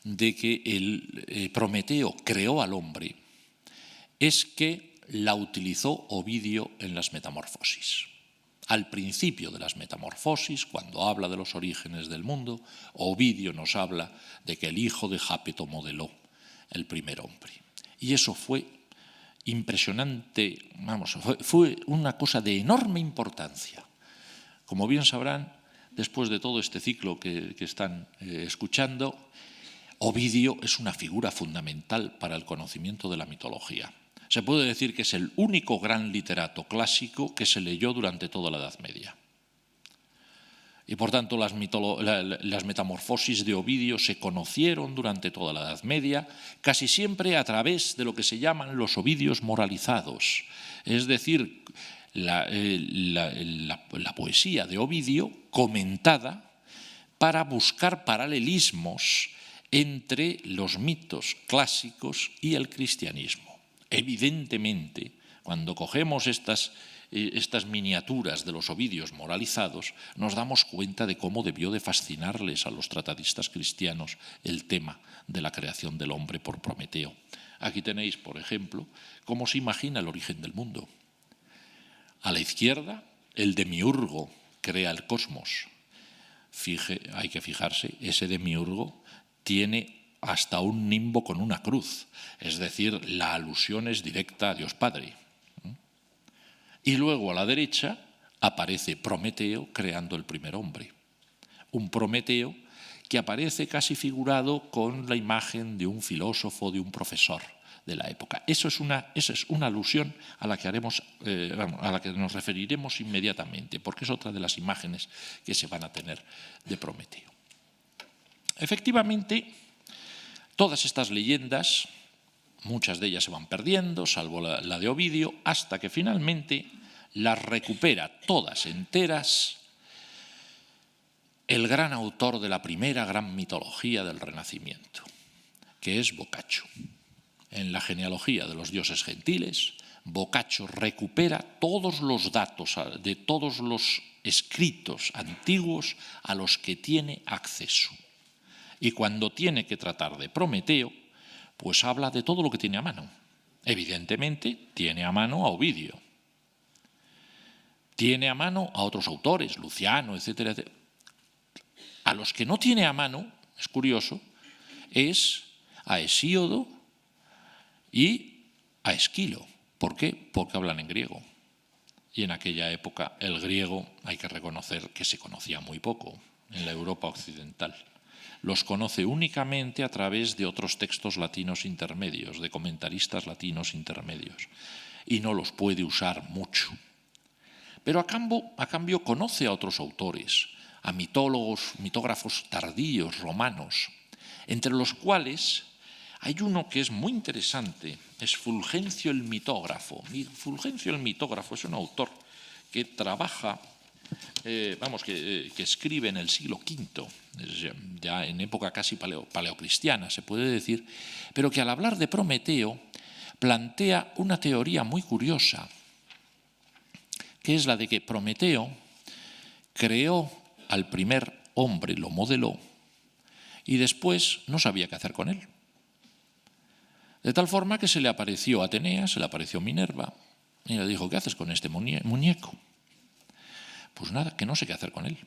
de que el Prometeo creó al hombre es que la utilizó Ovidio en las Metamorfosis. Al principio de las Metamorfosis, cuando habla de los orígenes del mundo, Ovidio nos habla de que el hijo de Jápeto modeló el primer hombre. Y eso fue impresionante, fue una cosa de enorme importancia. Como bien sabrán, después de todo este ciclo que están escuchando, Ovidio es una figura fundamental para el conocimiento de la mitología. Se puede decir que es el único gran literato clásico que se leyó durante toda la Edad Media. Y por tanto las metamorfosis de Ovidio se conocieron durante toda la Edad Media, casi siempre a través de lo que se llaman los Ovidios moralizados, es decir, la poesía de Ovidio comentada para buscar paralelismos entre los mitos clásicos y el cristianismo. Evidentemente, cuando cogemos estas miniaturas de los Ovidios moralizados, nos damos cuenta de cómo debió de fascinarles a los tratadistas cristianos el tema de la creación del hombre por Prometeo. Aquí tenéis, por ejemplo, cómo se imagina el origen del mundo. A la izquierda, el demiurgo crea el cosmos. Hay que fijarse, ese demiurgo tiene hasta un nimbo con una cruz, es decir, la alusión es directa a Dios Padre. Y luego a la derecha aparece Prometeo creando el primer hombre. Un Prometeo que aparece casi figurado con la imagen de un filósofo, de un profesor de la época. Esa es una alusión a la que a la que nos referiremos inmediatamente, porque es otra de las imágenes que se van a tener de Prometeo. Efectivamente, todas estas leyendas, muchas de ellas se van perdiendo, salvo la de Ovidio, hasta que finalmente las recupera todas enteras el gran autor de la primera gran mitología del Renacimiento, que es Boccaccio. En la genealogía de los dioses gentiles, Boccaccio recupera todos los datos de todos los escritos antiguos a los que tiene acceso. Y cuando tiene que tratar de Prometeo, pues habla de todo lo que tiene a mano. Evidentemente, tiene a mano a Ovidio. Tiene a mano a otros autores, Luciano, etcétera, etcétera. A los que no tiene a mano, es curioso, es a Hesíodo y a Esquilo. ¿Por qué? Porque hablan en griego. Y en aquella época el griego hay que reconocer que se conocía muy poco en la Europa occidental. los conoce únicamente a través de otros textos latinos intermedios, de comentaristas latinos intermedios, y no los puede usar mucho. Pero a cambio conoce a otros autores, a mitólogos, mitógrafos tardíos, romanos, entre los cuales hay uno que es muy interesante, es Fulgencio el Mitógrafo. Fulgencio el Mitógrafo es un autor que trabaja, que escribe en el siglo V, ya en época casi paleocristiana, se puede decir, pero que al hablar de Prometeo plantea una teoría muy curiosa, que es la de que Prometeo creó al primer hombre, lo modeló, y después no sabía qué hacer con él. De tal forma que se le apareció Atenea, se le apareció Minerva, y le dijo, ¿qué haces con este muñeco? Pues nada, que no sé qué hacer con él.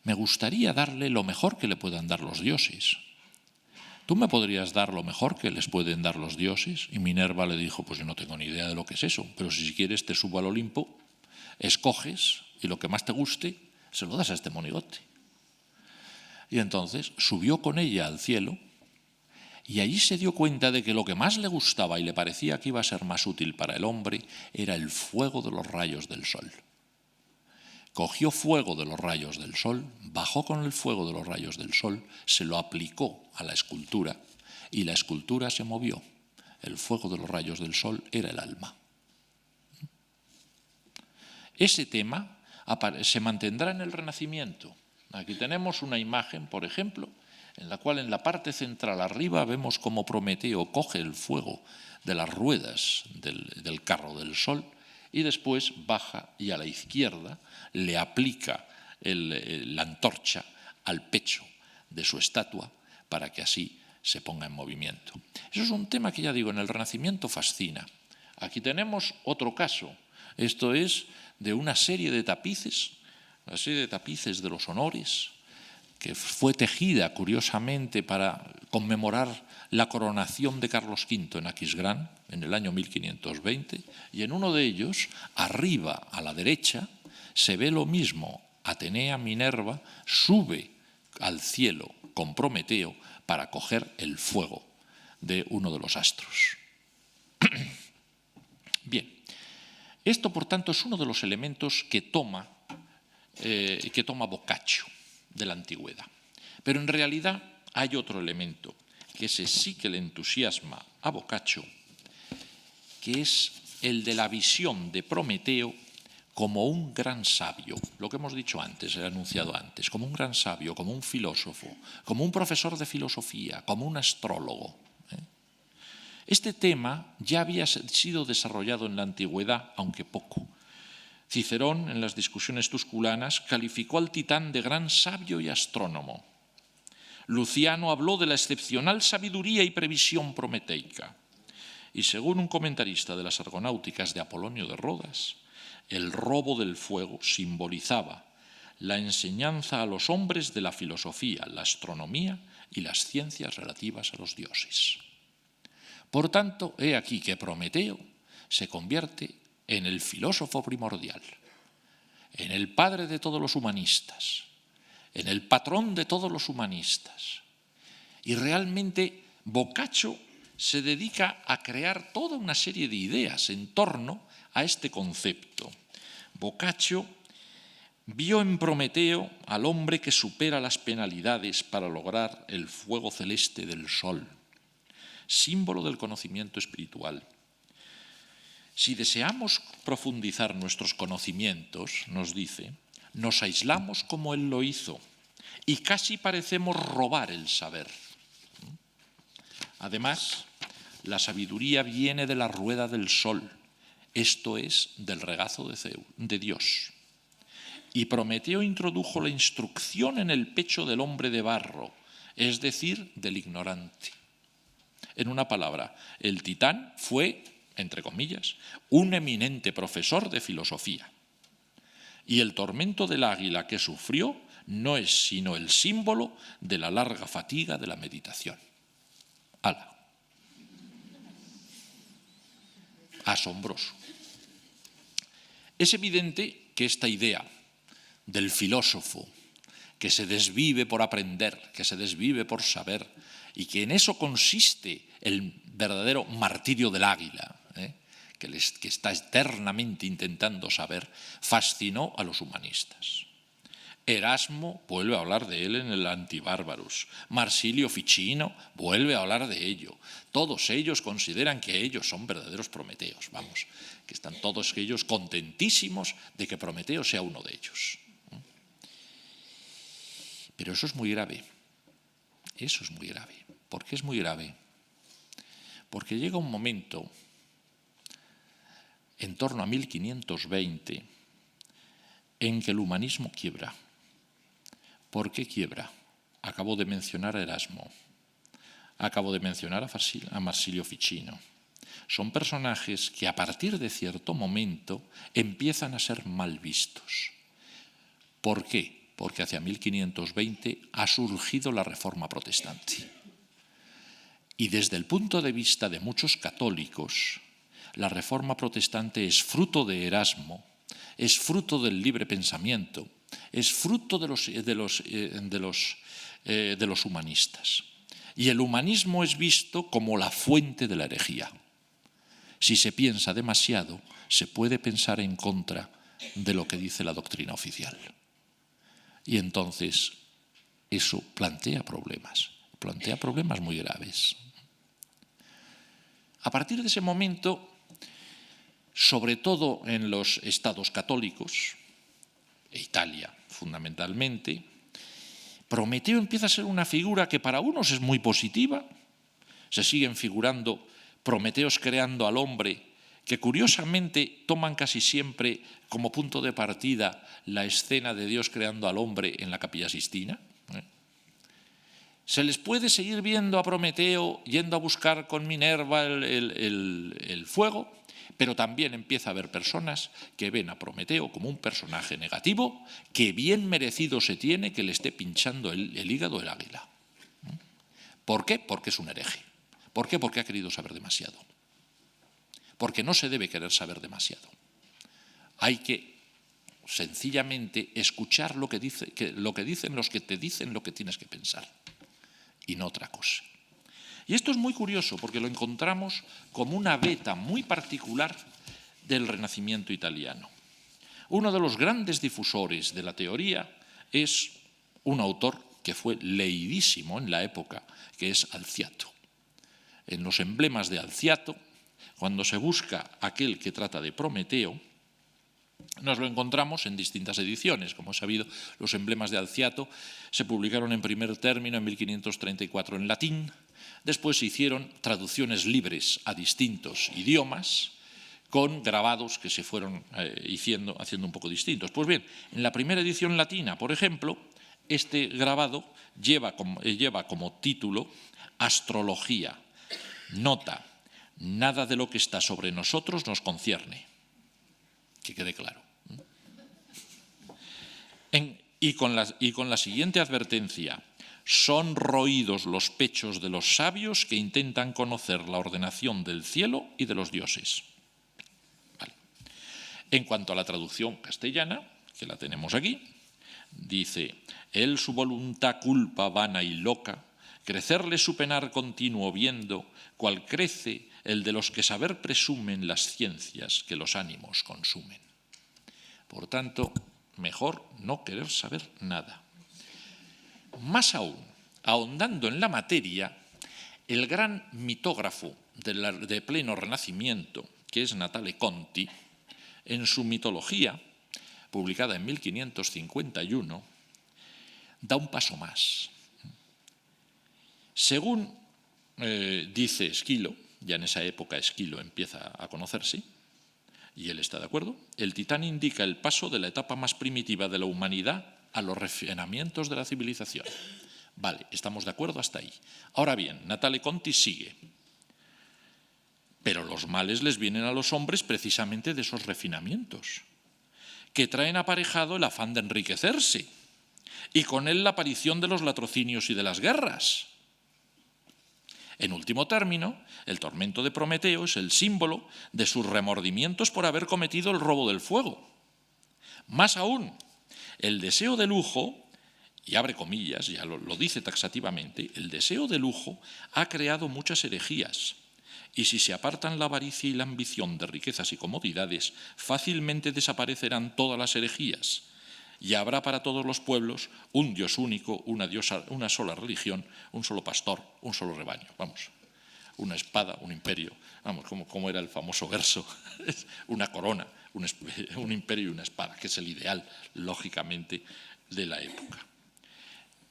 Me gustaría darle lo mejor que le puedan dar los dioses. ¿Tú me podrías dar lo mejor que les pueden dar los dioses? Y Minerva le dijo, pues yo no tengo ni idea de lo que es eso, pero si quieres te subo al Olimpo, escoges y lo que más te guste se lo das a este monigote. Y entonces subió con ella al cielo y allí se dio cuenta de que lo que más le gustaba y le parecía que iba a ser más útil para el hombre era el fuego de los rayos del sol. Cogió fuego de los rayos del sol, bajó con el fuego de los rayos del sol, se lo aplicó a la escultura y la escultura se movió. El fuego de los rayos del sol era el alma. Ese tema se mantendrá en el Renacimiento. Aquí tenemos una imagen, por ejemplo, en la cual en la parte central arriba vemos cómo Prometeo coge el fuego de las ruedas del carro del sol y después baja y a la izquierda le aplica la antorcha al pecho de su estatua para que así se ponga en movimiento. Eso es un tema que, ya digo, en el Renacimiento fascina. Aquí tenemos otro caso. Esto es de una serie de tapices, la serie de tapices de los honores, que fue tejida curiosamente para conmemorar la coronación de Carlos V en Aquisgrán en el año 1520, y en uno de ellos, arriba a la derecha, se ve lo mismo. Atenea Minerva sube al cielo con Prometeo para coger el fuego de uno de los astros. Bien, esto por tanto es uno de los elementos que toma Boccaccio de la antigüedad. Pero en realidad hay otro elemento, que ese sí que le entusiasma a Boccaccio, que es el de la visión de Prometeo como un gran sabio, lo que hemos dicho antes, he anunciado antes, como un gran sabio, como un filósofo, como un profesor de filosofía, como un astrólogo. Este tema ya había sido desarrollado en la antigüedad, aunque poco. Cicerón, en las discusiones tusculanas, calificó al Titán de gran sabio y astrónomo. Luciano habló de la excepcional sabiduría y previsión prometeica. Y según un comentarista de las Argonáuticas de Apolonio de Rodas, el robo del fuego simbolizaba la enseñanza a los hombres de la filosofía, la astronomía y las ciencias relativas a los dioses. Por tanto, he aquí que Prometeo se convierte en el filósofo primordial, en el padre de todos los humanistas, en el patrón de todos los humanistas. Y realmente Boccaccio se dedica a crear toda una serie de ideas en torno a este concepto. Boccaccio vio en Prometeo al hombre que supera las penalidades para lograr el fuego celeste del sol, símbolo del conocimiento espiritual. Si deseamos profundizar nuestros conocimientos, nos dice, nos aislamos como él lo hizo y casi parecemos robar el saber. Además, la sabiduría viene de la rueda del sol, esto es, del regazo de Dios. Y Prometeo introdujo la instrucción en el pecho del hombre de barro, es decir, del ignorante. En una palabra, el Titán fue, entre comillas, un eminente profesor de filosofía. Y el tormento del águila que sufrió no es sino el símbolo de la larga fatiga de la meditación. ¡Hala! Asombroso. Es evidente que esta idea del filósofo que se desvive por aprender, que se desvive por saber, y que en eso consiste el verdadero martirio del águila, que está eternamente intentando saber, fascinó a los humanistas. Erasmo vuelve a hablar de él en el Antibárbaros. Marsilio Ficino vuelve a hablar de ello. Todos ellos consideran que ellos son verdaderos Prometeos, vamos, que están todos ellos contentísimos de que Prometeo sea uno de ellos. Pero eso es muy grave. Eso es muy grave. ¿Por qué es muy grave? Porque llega un momento, en torno a 1520, en que el humanismo quiebra. ¿Por qué quiebra? Acabo de mencionar a Erasmo, acabo de mencionar a Marsilio Ficino. Son personajes que a partir de cierto momento empiezan a ser mal vistos. ¿Por qué? Porque hacia 1520 ha surgido la Reforma Protestante. Y desde el punto de vista de muchos católicos, la Reforma Protestante es fruto de Erasmo, es fruto del libre pensamiento, es fruto de los humanistas. Y el humanismo es visto como la fuente de la herejía. Si se piensa demasiado, se puede pensar en contra de lo que dice la doctrina oficial. Y entonces eso plantea problemas muy graves. A partir de ese momento, sobre todo en los estados católicos, e Italia fundamentalmente, Prometeo empieza a ser una figura que para unos es muy positiva. Se siguen figurando Prometeos creando al hombre, que curiosamente toman casi siempre como punto de partida la escena de Dios creando al hombre en la Capilla Sixtina. Se les puede seguir viendo a Prometeo yendo a buscar con Minerva el fuego, pero también empieza a haber personas que ven a Prometeo como un personaje negativo que bien merecido se tiene que le esté pinchando el hígado el águila. ¿Por qué? Porque es un hereje. ¿Por qué? Porque ha querido saber demasiado. Porque no se debe querer saber demasiado. Hay que sencillamente escuchar lo que dicen los que te dicen lo que tienes que pensar y no otra cosa. Y esto es muy curioso porque lo encontramos como una veta muy particular del Renacimiento italiano. Uno de los grandes difusores de la teoría es un autor que fue leidísimo en la época, que es Alciato. En los emblemas de Alciato, cuando se busca aquel que trata de Prometeo, nos lo encontramos en distintas ediciones. Como es sabido, los emblemas de Alciato se publicaron en primer término en 1534 en latín. Después se hicieron traducciones libres a distintos idiomas con grabados que se fueron haciendo un poco distintos. Pues bien, en la primera edición latina, por ejemplo, este grabado lleva como título Astrología. Nota, nada de lo que está sobre nosotros nos concierne. Que quede claro. Y con la siguiente advertencia: son roídos los pechos de los sabios que intentan conocer la ordenación del cielo y de los dioses. Vale. En cuanto a la traducción castellana, que la tenemos aquí, dice: él su voluntad culpa vana y loca, crecerle su penar continuo viendo, cual crece el de los que saber presumen las ciencias que los ánimos consumen. Por tanto, mejor no querer saber nada. Más aún, ahondando en la materia, el gran mitógrafo de pleno Renacimiento, que es Natale Conti, en su mitología, publicada en 1551, da un paso más. Según dice Esquilo, ya en esa época Esquilo empieza a conocerse, y él está de acuerdo, el Titán indica el paso de la etapa más primitiva de la humanidad a los refinamientos de la civilización. Vale, estamos de acuerdo hasta ahí. Ahora bien, Natale Conti sigue. Pero los males les vienen a los hombres precisamente de esos refinamientos, que traen aparejado el afán de enriquecerse, y con él la aparición de los latrocinios y de las guerras. En último término, el tormento de Prometeo es el símbolo de sus remordimientos por haber cometido el robo del fuego. Más aún, el deseo de lujo y abre comillas, ya lo dice taxativamente, el deseo de lujo ha creado muchas herejías, y si se apartan la avaricia y la ambición de riquezas y comodidades, fácilmente desaparecerán todas las herejías, y habrá para todos los pueblos un Dios único, una sola religión, un solo pastor, un solo rebaño. Vamos, una espada, un imperio, vamos, como era el famoso verso, una corona, un imperio y una espada, que es el ideal, lógicamente, de la época.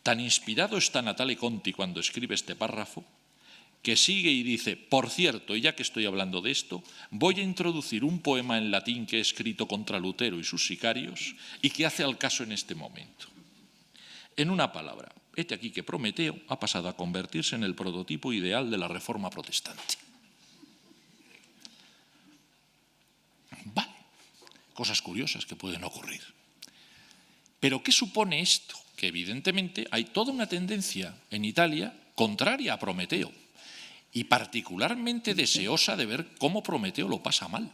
Tan inspirado está Natale Conti cuando escribe este párrafo, que sigue y dice, por cierto, y ya que estoy hablando de esto, voy a introducir un poema en latín que he escrito contra Lutero y sus sicarios y que hace al caso en este momento. En una palabra, hete aquí que Prometeo ha pasado a convertirse en el prototipo ideal de la Reforma protestante. Vale, cosas curiosas que pueden ocurrir. ¿Pero qué supone esto? Que evidentemente hay toda una tendencia en Italia contraria a Prometeo y particularmente deseosa de ver cómo Prometeo lo pasa mal,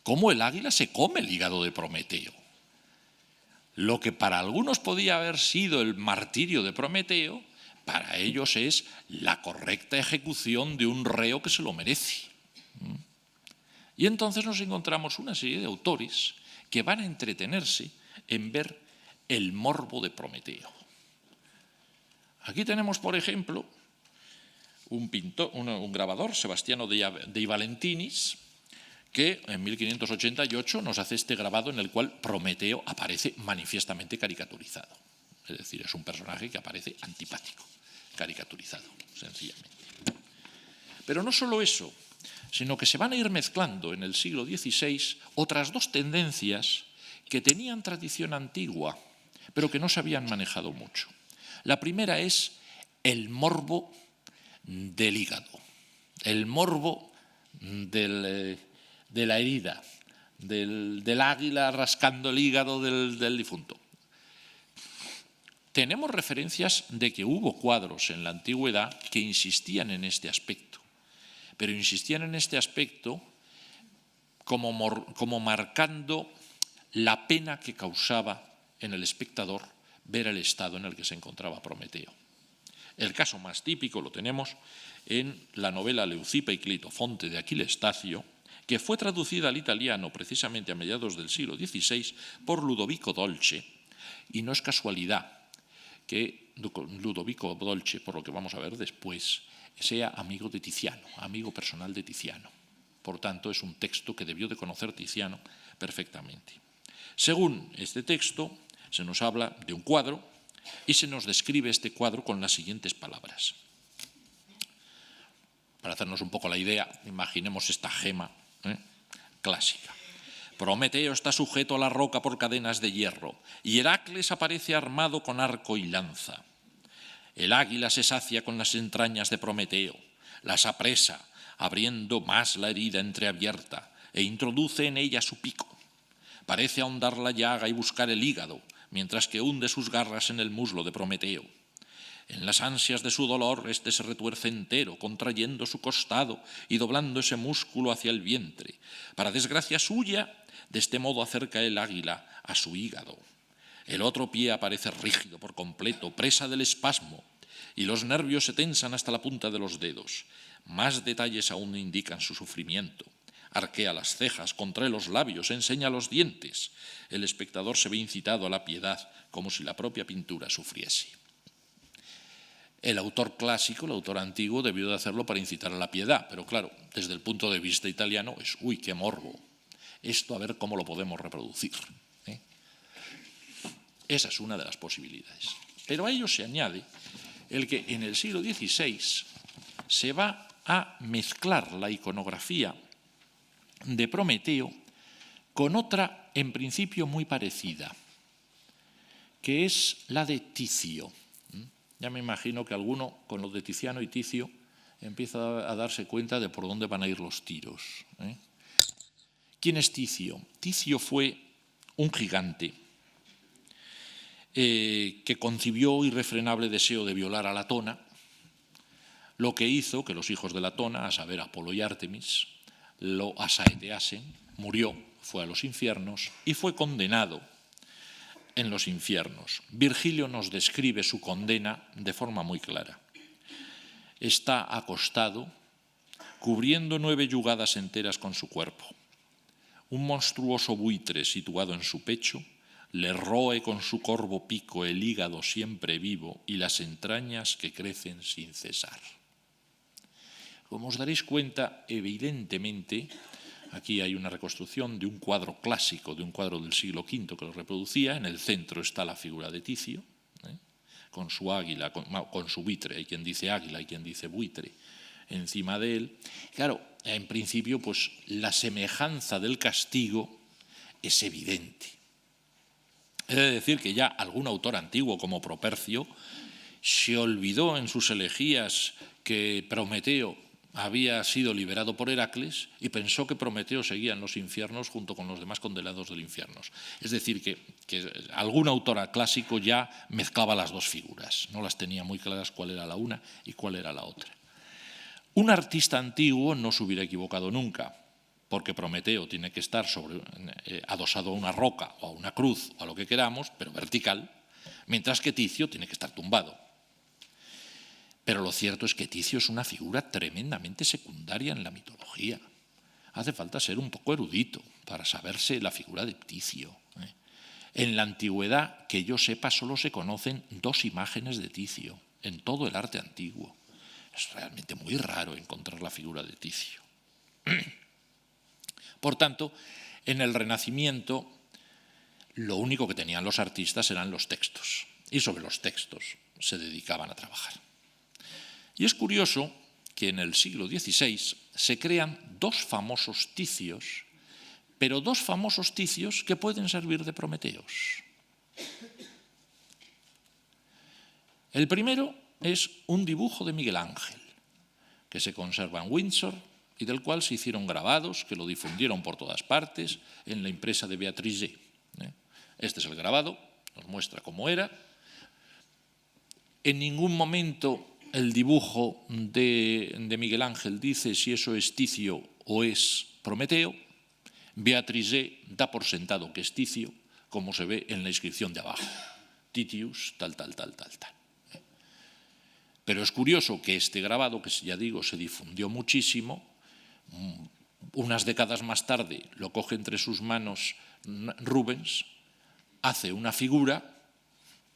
cómo el águila se come el hígado de Prometeo. Lo que para algunos podía haber sido el martirio de Prometeo, para ellos es la correcta ejecución de un reo que se lo merece. Y entonces nos encontramos una serie de autores que van a entretenerse en ver el morbo de Prometeo. Aquí tenemos, por ejemplo, un grabador, Sebastiano dei Valentinis, que en 1588 nos hace este grabado en el cual Prometeo aparece manifiestamente caricaturizado. Es decir, es un personaje que aparece antipático, caricaturizado, sencillamente. Pero no solo eso, sino que se van a ir mezclando en el siglo XVI otras dos tendencias que tenían tradición antigua, pero que no se habían manejado mucho. La primera es el morbo del hígado, el morbo de la herida, del águila rascando el hígado del difunto. Tenemos referencias de que hubo cuadros en la antigüedad que insistían en este aspecto, pero insistían en este aspecto como marcando la pena que causaba en el espectador ver el estado en el que se encontraba Prometeo. El caso más típico lo tenemos en la novela Leucipa y Clitofonte de Achille Stazio, que fue traducida al italiano precisamente a mediados del siglo XVI por Ludovico Dolce, y no es casualidad que Ludovico Dolce, por lo que vamos a ver después, sea amigo de Tiziano, amigo personal de Tiziano. Por tanto, es un texto que debió de conocer Tiziano perfectamente. Según este texto, se nos habla de un cuadro y se nos describe este cuadro con las siguientes palabras. Para hacernos un poco la idea, imaginemos esta gema clásica. Prometeo está sujeto a la roca por cadenas de hierro y Heracles aparece armado con arco y lanza. El águila se sacia con las entrañas de Prometeo, las apresa, abriendo más la herida entreabierta, e introduce en ella su pico. Parece ahondar la llaga y buscar el hígado, mientras que hunde sus garras en el muslo de Prometeo. En las ansias de su dolor, éste se retuerce entero, contrayendo su costado y doblando ese músculo hacia el vientre. Para desgracia suya, de este modo acerca el águila a su hígado. El otro pie aparece rígido por completo, presa del espasmo, y los nervios se tensan hasta la punta de los dedos. Más detalles aún indican su sufrimiento. Arquea las cejas, contrae los labios, enseña los dientes. El espectador se ve incitado a la piedad, como si la propia pintura sufriese. El autor clásico, el autor antiguo, debió de hacerlo para incitar a la piedad, pero claro, desde el punto de vista italiano es, uy, qué morbo. Esto a ver cómo lo podemos reproducir. Esa es una de las posibilidades. Pero a ello se añade el que en el siglo XVI se va a mezclar la iconografía de Prometeo con otra, en principio, muy parecida, que es la de Ticio. Ya me imagino que alguno, con lo de Tiziano y Ticio, empieza a darse cuenta de por dónde van a ir los tiros. ¿Quién es Ticio? Ticio fue un gigante que concibió irrefrenable deseo de violar a Latona, lo que hizo que los hijos de Latona, a saber, Apolo y Ártemis, lo asaeteasen, murió, fue a los infiernos y fue condenado en los infiernos. Virgilio nos describe su condena de forma muy clara. Está acostado, cubriendo 9 yugadas enteras con su cuerpo. Un monstruoso buitre situado en su pecho le roe con su corvo pico el hígado siempre vivo y las entrañas que crecen sin cesar. Como os daréis cuenta, evidentemente, aquí hay una reconstrucción de un cuadro clásico, de un cuadro del siglo V que lo reproducía. En el centro está la figura de Ticio, con su águila, con su buitre. Hay quien dice águila, hay quien dice buitre, encima de él. Claro, en principio, pues la semejanza del castigo es evidente. He de decir que ya algún autor antiguo, como Propercio, se olvidó en sus elegías que Prometeo había sido liberado por Heracles y pensó que Prometeo seguía en los infiernos junto con los demás condenados del infierno. Es decir, que algún autor clásico ya mezclaba las dos figuras, no las tenía muy claras cuál era la una y cuál era la otra. Un artista antiguo no se hubiera equivocado nunca, porque Prometeo tiene que estar adosado a una roca o a una cruz o a lo que queramos, pero vertical, mientras que Ticio tiene que estar tumbado. Pero lo cierto es que Ticio es una figura tremendamente secundaria en la mitología. Hace falta ser un poco erudito para saberse la figura de Ticio. En la antigüedad, que yo sepa, solo se conocen 2 imágenes de Ticio en todo el arte antiguo. Es realmente muy raro encontrar la figura de Ticio. Por tanto, en el Renacimiento, lo único que tenían los artistas eran los textos, y sobre los textos se dedicaban a trabajar. Y es curioso que en el siglo XVI se crean 2 famosos Ticios, pero 2 famosos Ticios que pueden servir de Prometeos. El primero es un dibujo de Miguel Ángel, que se conserva en Windsor y del cual se hicieron grabados que lo difundieron por todas partes en la impresa de Beatrice. Este es el grabado, nos muestra cómo era. En ningún momento el dibujo de Miguel Ángel dice si eso es Ticio o es Prometeo. Beatrice da por sentado que es Ticio, como se ve en la inscripción de abajo. Titius, tal, tal, tal, tal, tal. Pero es curioso que este grabado, que ya digo, se difundió muchísimo, unas décadas más tarde lo coge entre sus manos Rubens, hace una figura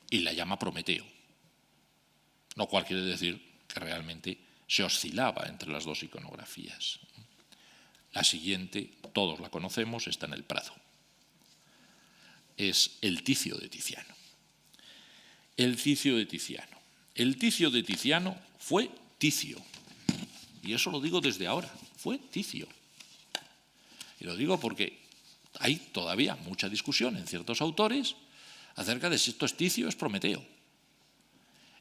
y la llama Prometeo, lo cual quiere decir que realmente se oscilaba entre las 2 iconografías. La siguiente, todos la conocemos, está en el Prado. Es el Ticio de Tiziano. El Ticio de Tiziano. El Ticio de Tiziano fue Ticio. Y eso lo digo desde ahora. Fue Ticio. Y lo digo porque hay todavía mucha discusión en ciertos autores acerca de si esto es Ticio o es Prometeo.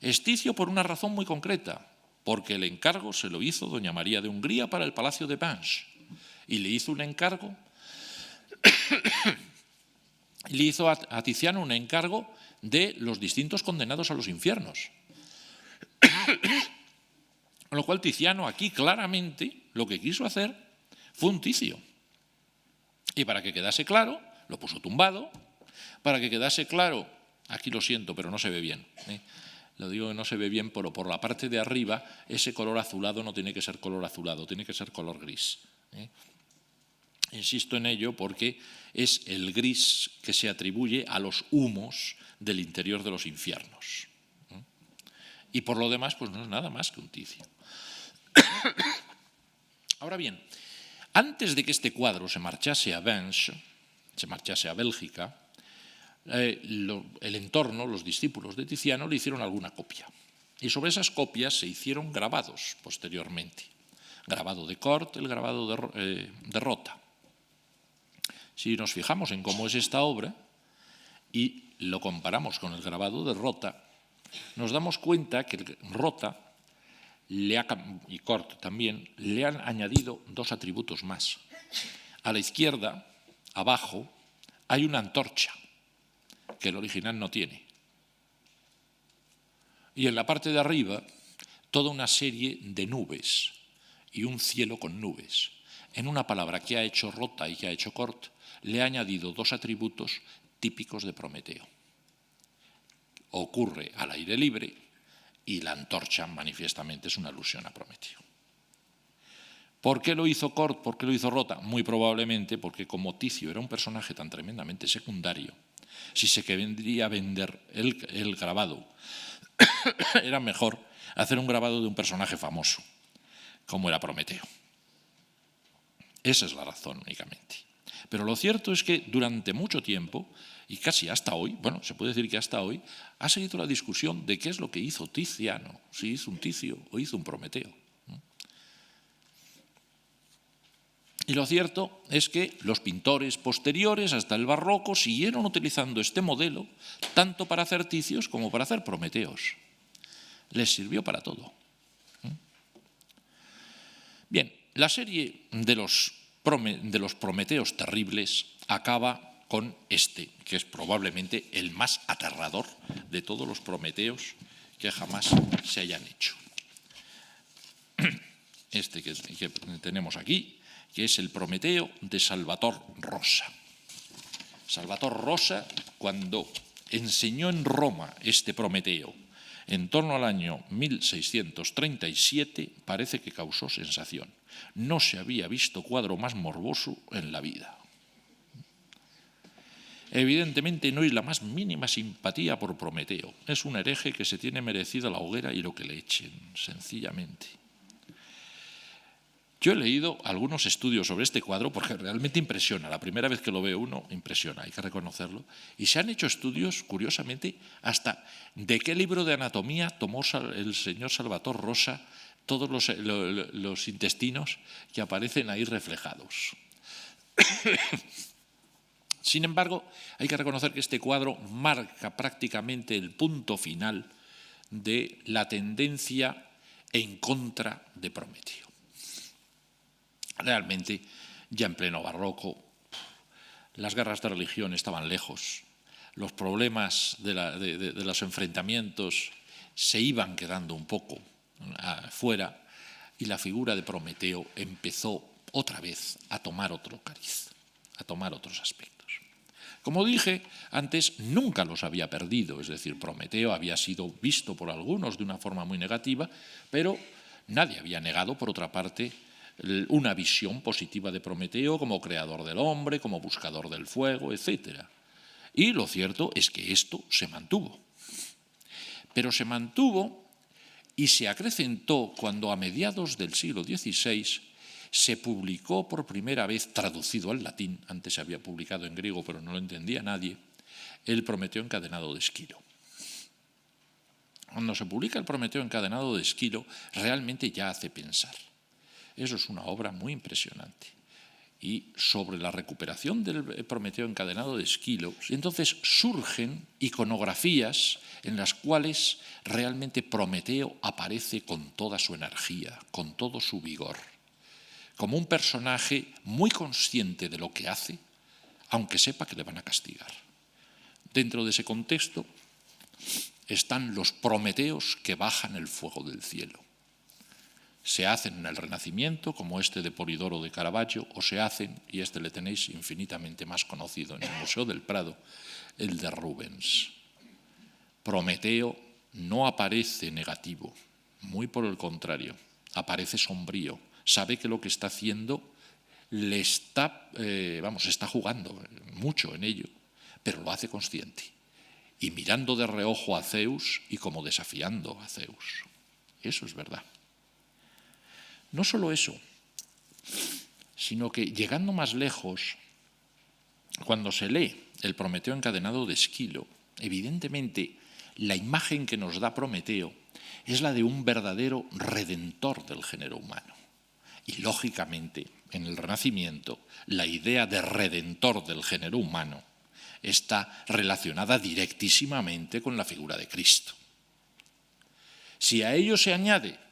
Es Ticio por una razón muy concreta, porque el encargo se lo hizo doña María de Hungría para el Palacio de Banch. Y le hizo un encargo, le hizo a Tiziano un encargo de los distintos condenados a los infiernos. Con lo cual Tiziano aquí claramente lo que quiso hacer fue un Ticio. Y para que quedase claro, lo puso tumbado. Para que quedase claro, aquí lo siento, pero no se ve bien. Lo digo que no se ve bien, pero por la parte de arriba ese color azulado no tiene que ser color azulado, tiene que ser color gris. Insisto en ello porque es el gris que se atribuye a los humos del interior de los infiernos. Y por lo demás, pues no es nada más que un Ticio. Ahora bien, antes de que este cuadro se marchase a Banch, se marchase a Bélgica, el entorno, los discípulos de Tiziano, le hicieron alguna copia. Y sobre esas copias se hicieron grabados posteriormente. Grabado de Cort, el grabado de Rota. Si nos fijamos en cómo es esta obra y lo comparamos con el grabado de Rota, nos damos cuenta que Rota y Cort también le han añadido 2 atributos más. A la izquierda, abajo, hay una antorcha que el original no tiene. Y en la parte de arriba, toda una serie de nubes y un cielo con nubes. En una palabra que ha hecho Rota y que ha hecho Cort, le ha añadido 2 atributos típicos de Prometeo. ocurre al aire libre y la antorcha manifiestamente es una alusión a Prometeo. ¿Por qué lo hizo Cort? ¿Por qué lo hizo Rota? Muy probablemente porque como Ticio era un personaje tan tremendamente secundario, si se quería vender el grabado, era mejor hacer un grabado de un personaje famoso, como era Prometeo. Esa es la razón únicamente. Pero lo cierto es que durante mucho tiempo, y casi hasta hoy, bueno, se puede decir que hasta hoy, ha seguido la discusión de qué es lo que hizo Tiziano, si hizo un Ticio o hizo un Prometeo. Y lo cierto es que los pintores posteriores, hasta el barroco, siguieron utilizando este modelo tanto para hacer Ticios como para hacer Prometeos. Les sirvió para todo. Bien, la serie de los Prometeos terribles acaba con este, que es probablemente el más aterrador de todos los Prometeos que jamás se hayan hecho. Este que tenemos aquí, que es el Prometeo de Salvator Rosa. Salvator Rosa, cuando enseñó en Roma este Prometeo, en torno al año 1637, parece que causó sensación. No se había visto cuadro más morboso en la vida. Evidentemente no hay la más mínima simpatía por Prometeo. Es un hereje que se tiene merecida la hoguera y lo que le echen, sencillamente. Yo he leído algunos estudios sobre este cuadro porque realmente impresiona. La primera vez que lo ve uno, impresiona, hay que reconocerlo. Y se han hecho estudios, curiosamente, hasta de qué libro de anatomía tomó el señor Salvator Rosa todos los intestinos que aparecen ahí reflejados. Sin embargo, hay que reconocer que este cuadro marca prácticamente el punto final de la tendencia en contra de Prometeo. Realmente, ya en pleno barroco, las guerras de religión estaban lejos, los problemas de los enfrentamientos se iban quedando un poco fuera y la figura de Prometeo empezó otra vez a tomar otro cariz, a tomar otros aspectos. Como dije antes, nunca los había perdido, es decir, Prometeo había sido visto por algunos de una forma muy negativa, pero nadie había negado, por otra parte, una visión positiva de Prometeo como creador del hombre, como buscador del fuego, etc. Y lo cierto es que esto se mantuvo. Pero se mantuvo y se acrecentó cuando a mediados del siglo XVI se publicó por primera vez, traducido al latín, antes se había publicado en griego pero no lo entendía nadie, el Prometeo encadenado de Esquilo. Cuando se publica el Prometeo encadenado de Esquilo, realmente ya hace pensar. Eso es una obra muy impresionante. Y sobre la recuperación del Prometeo encadenado de Esquilo, entonces surgen iconografías en las cuales realmente Prometeo aparece con toda su energía, con todo su vigor, como un personaje muy consciente de lo que hace, aunque sepa que le van a castigar. Dentro de ese contexto están los Prometeos que bajan el fuego del cielo. Se hacen en el Renacimiento, como este de Polidoro de Caravaggio, o se hacen, y este le tenéis infinitamente más conocido en el Museo del Prado, el de Rubens. Prometeo no aparece negativo, muy por el contrario, aparece sombrío, sabe que lo que está haciendo le está jugando mucho en ello, pero lo hace consciente, y mirando de reojo a Zeus y como desafiando a Zeus. Eso es verdad. No solo eso, sino que llegando más lejos, cuando se lee el Prometeo encadenado de Esquilo, evidentemente la imagen que nos da Prometeo es la de un verdadero redentor del género humano. Y lógicamente, en el Renacimiento, la idea de redentor del género humano está relacionada directísimamente con la figura de Cristo. Si a ello se añade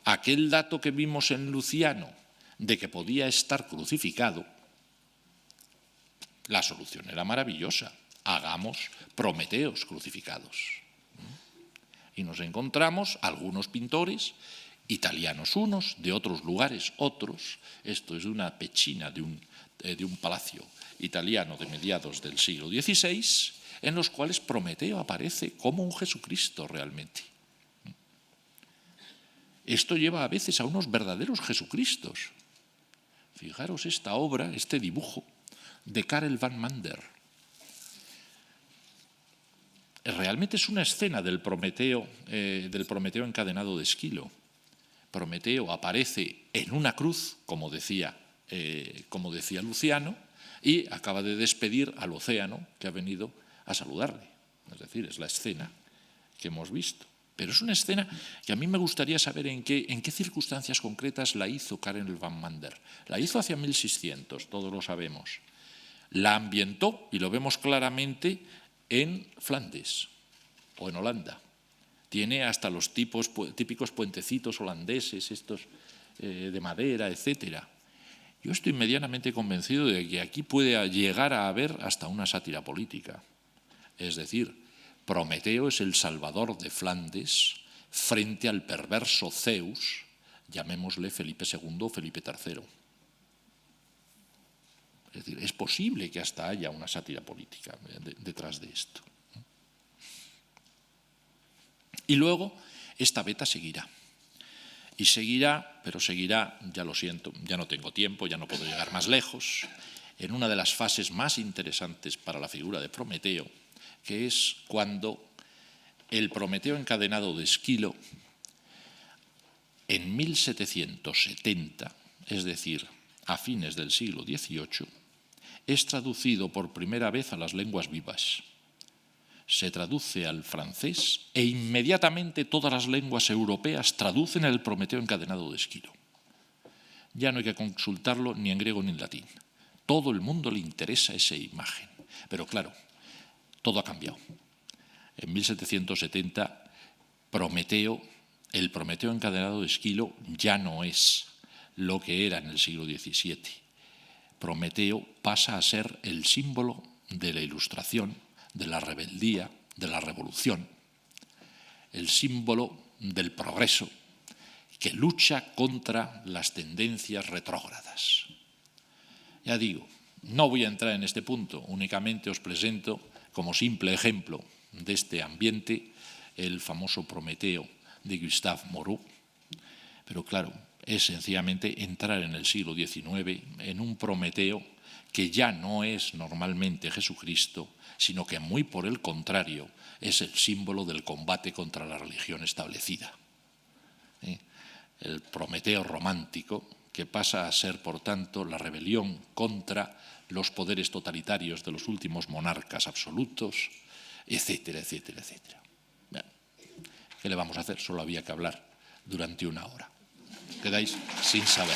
aquel dato que vimos en Luciano de que podía estar crucificado, la solución era maravillosa. Hagamos Prometeos crucificados. Y nos encontramos algunos pintores, italianos unos, de otros lugares otros. Esto es de una pechina de un palacio italiano de mediados del siglo XVI, en los cuales Prometeo aparece como un Jesucristo realmente. Esto lleva a veces a unos verdaderos Jesucristos. Fijaros esta obra, este dibujo de Karel van Mander. Realmente es una escena del Prometeo encadenado de Esquilo. Prometeo aparece en una cruz, como decía Luciano, y acaba de despedir al océano que ha venido a saludarle. Es decir, es la escena que hemos visto. Pero es una escena que a mí me gustaría saber en qué circunstancias concretas la hizo Karel van Mander. La hizo hacia 1600, todos lo sabemos. La ambientó, y lo vemos claramente, en Flandes o en Holanda. Tiene hasta los típicos puentecitos holandeses, estos de madera, etc. Yo estoy medianamente convencido de que aquí puede llegar a haber hasta una sátira política. Es decir, Prometeo es el salvador de Flandes frente al perverso Zeus, llamémosle Felipe II o Felipe III. Es decir, es posible que hasta haya una sátira política detrás de esto. Y luego esta beta seguirá. Y seguirá, pero seguirá, ya lo siento, ya no tengo tiempo, ya no puedo llegar más lejos, en una de las fases más interesantes para la figura de Prometeo, que es cuando el Prometeo encadenado de Esquilo, en 1770, es decir, a fines del siglo XVIII, es traducido por primera vez a las lenguas vivas. Se traduce al francés e inmediatamente todas las lenguas europeas traducen el Prometeo encadenado de Esquilo. Ya no hay que consultarlo ni en griego ni en latín. Todo el mundo le interesa esa imagen. Pero claro, todo ha cambiado. En 1770, el Prometeo encadenado de Esquilo ya no es lo que era en el siglo XVII. Prometeo pasa a ser el símbolo de la Ilustración, de la rebeldía, de la revolución, el símbolo del progreso que lucha contra las tendencias retrógradas. Ya digo, no voy a entrar en este punto, únicamente os presento como simple ejemplo de este ambiente el famoso Prometeo de Gustave Moreau, pero claro, es sencillamente entrar en el siglo XIX en un Prometeo que ya no es normalmente Jesucristo, sino que muy por el contrario es el símbolo del combate contra la religión establecida. El Prometeo romántico, que pasa a ser, por tanto, la rebelión contra los poderes totalitarios de los últimos monarcas absolutos, etcétera, etcétera, etcétera. Bueno, ¿qué le vamos a hacer? Solo había que hablar durante una hora. Quedáis sin saber.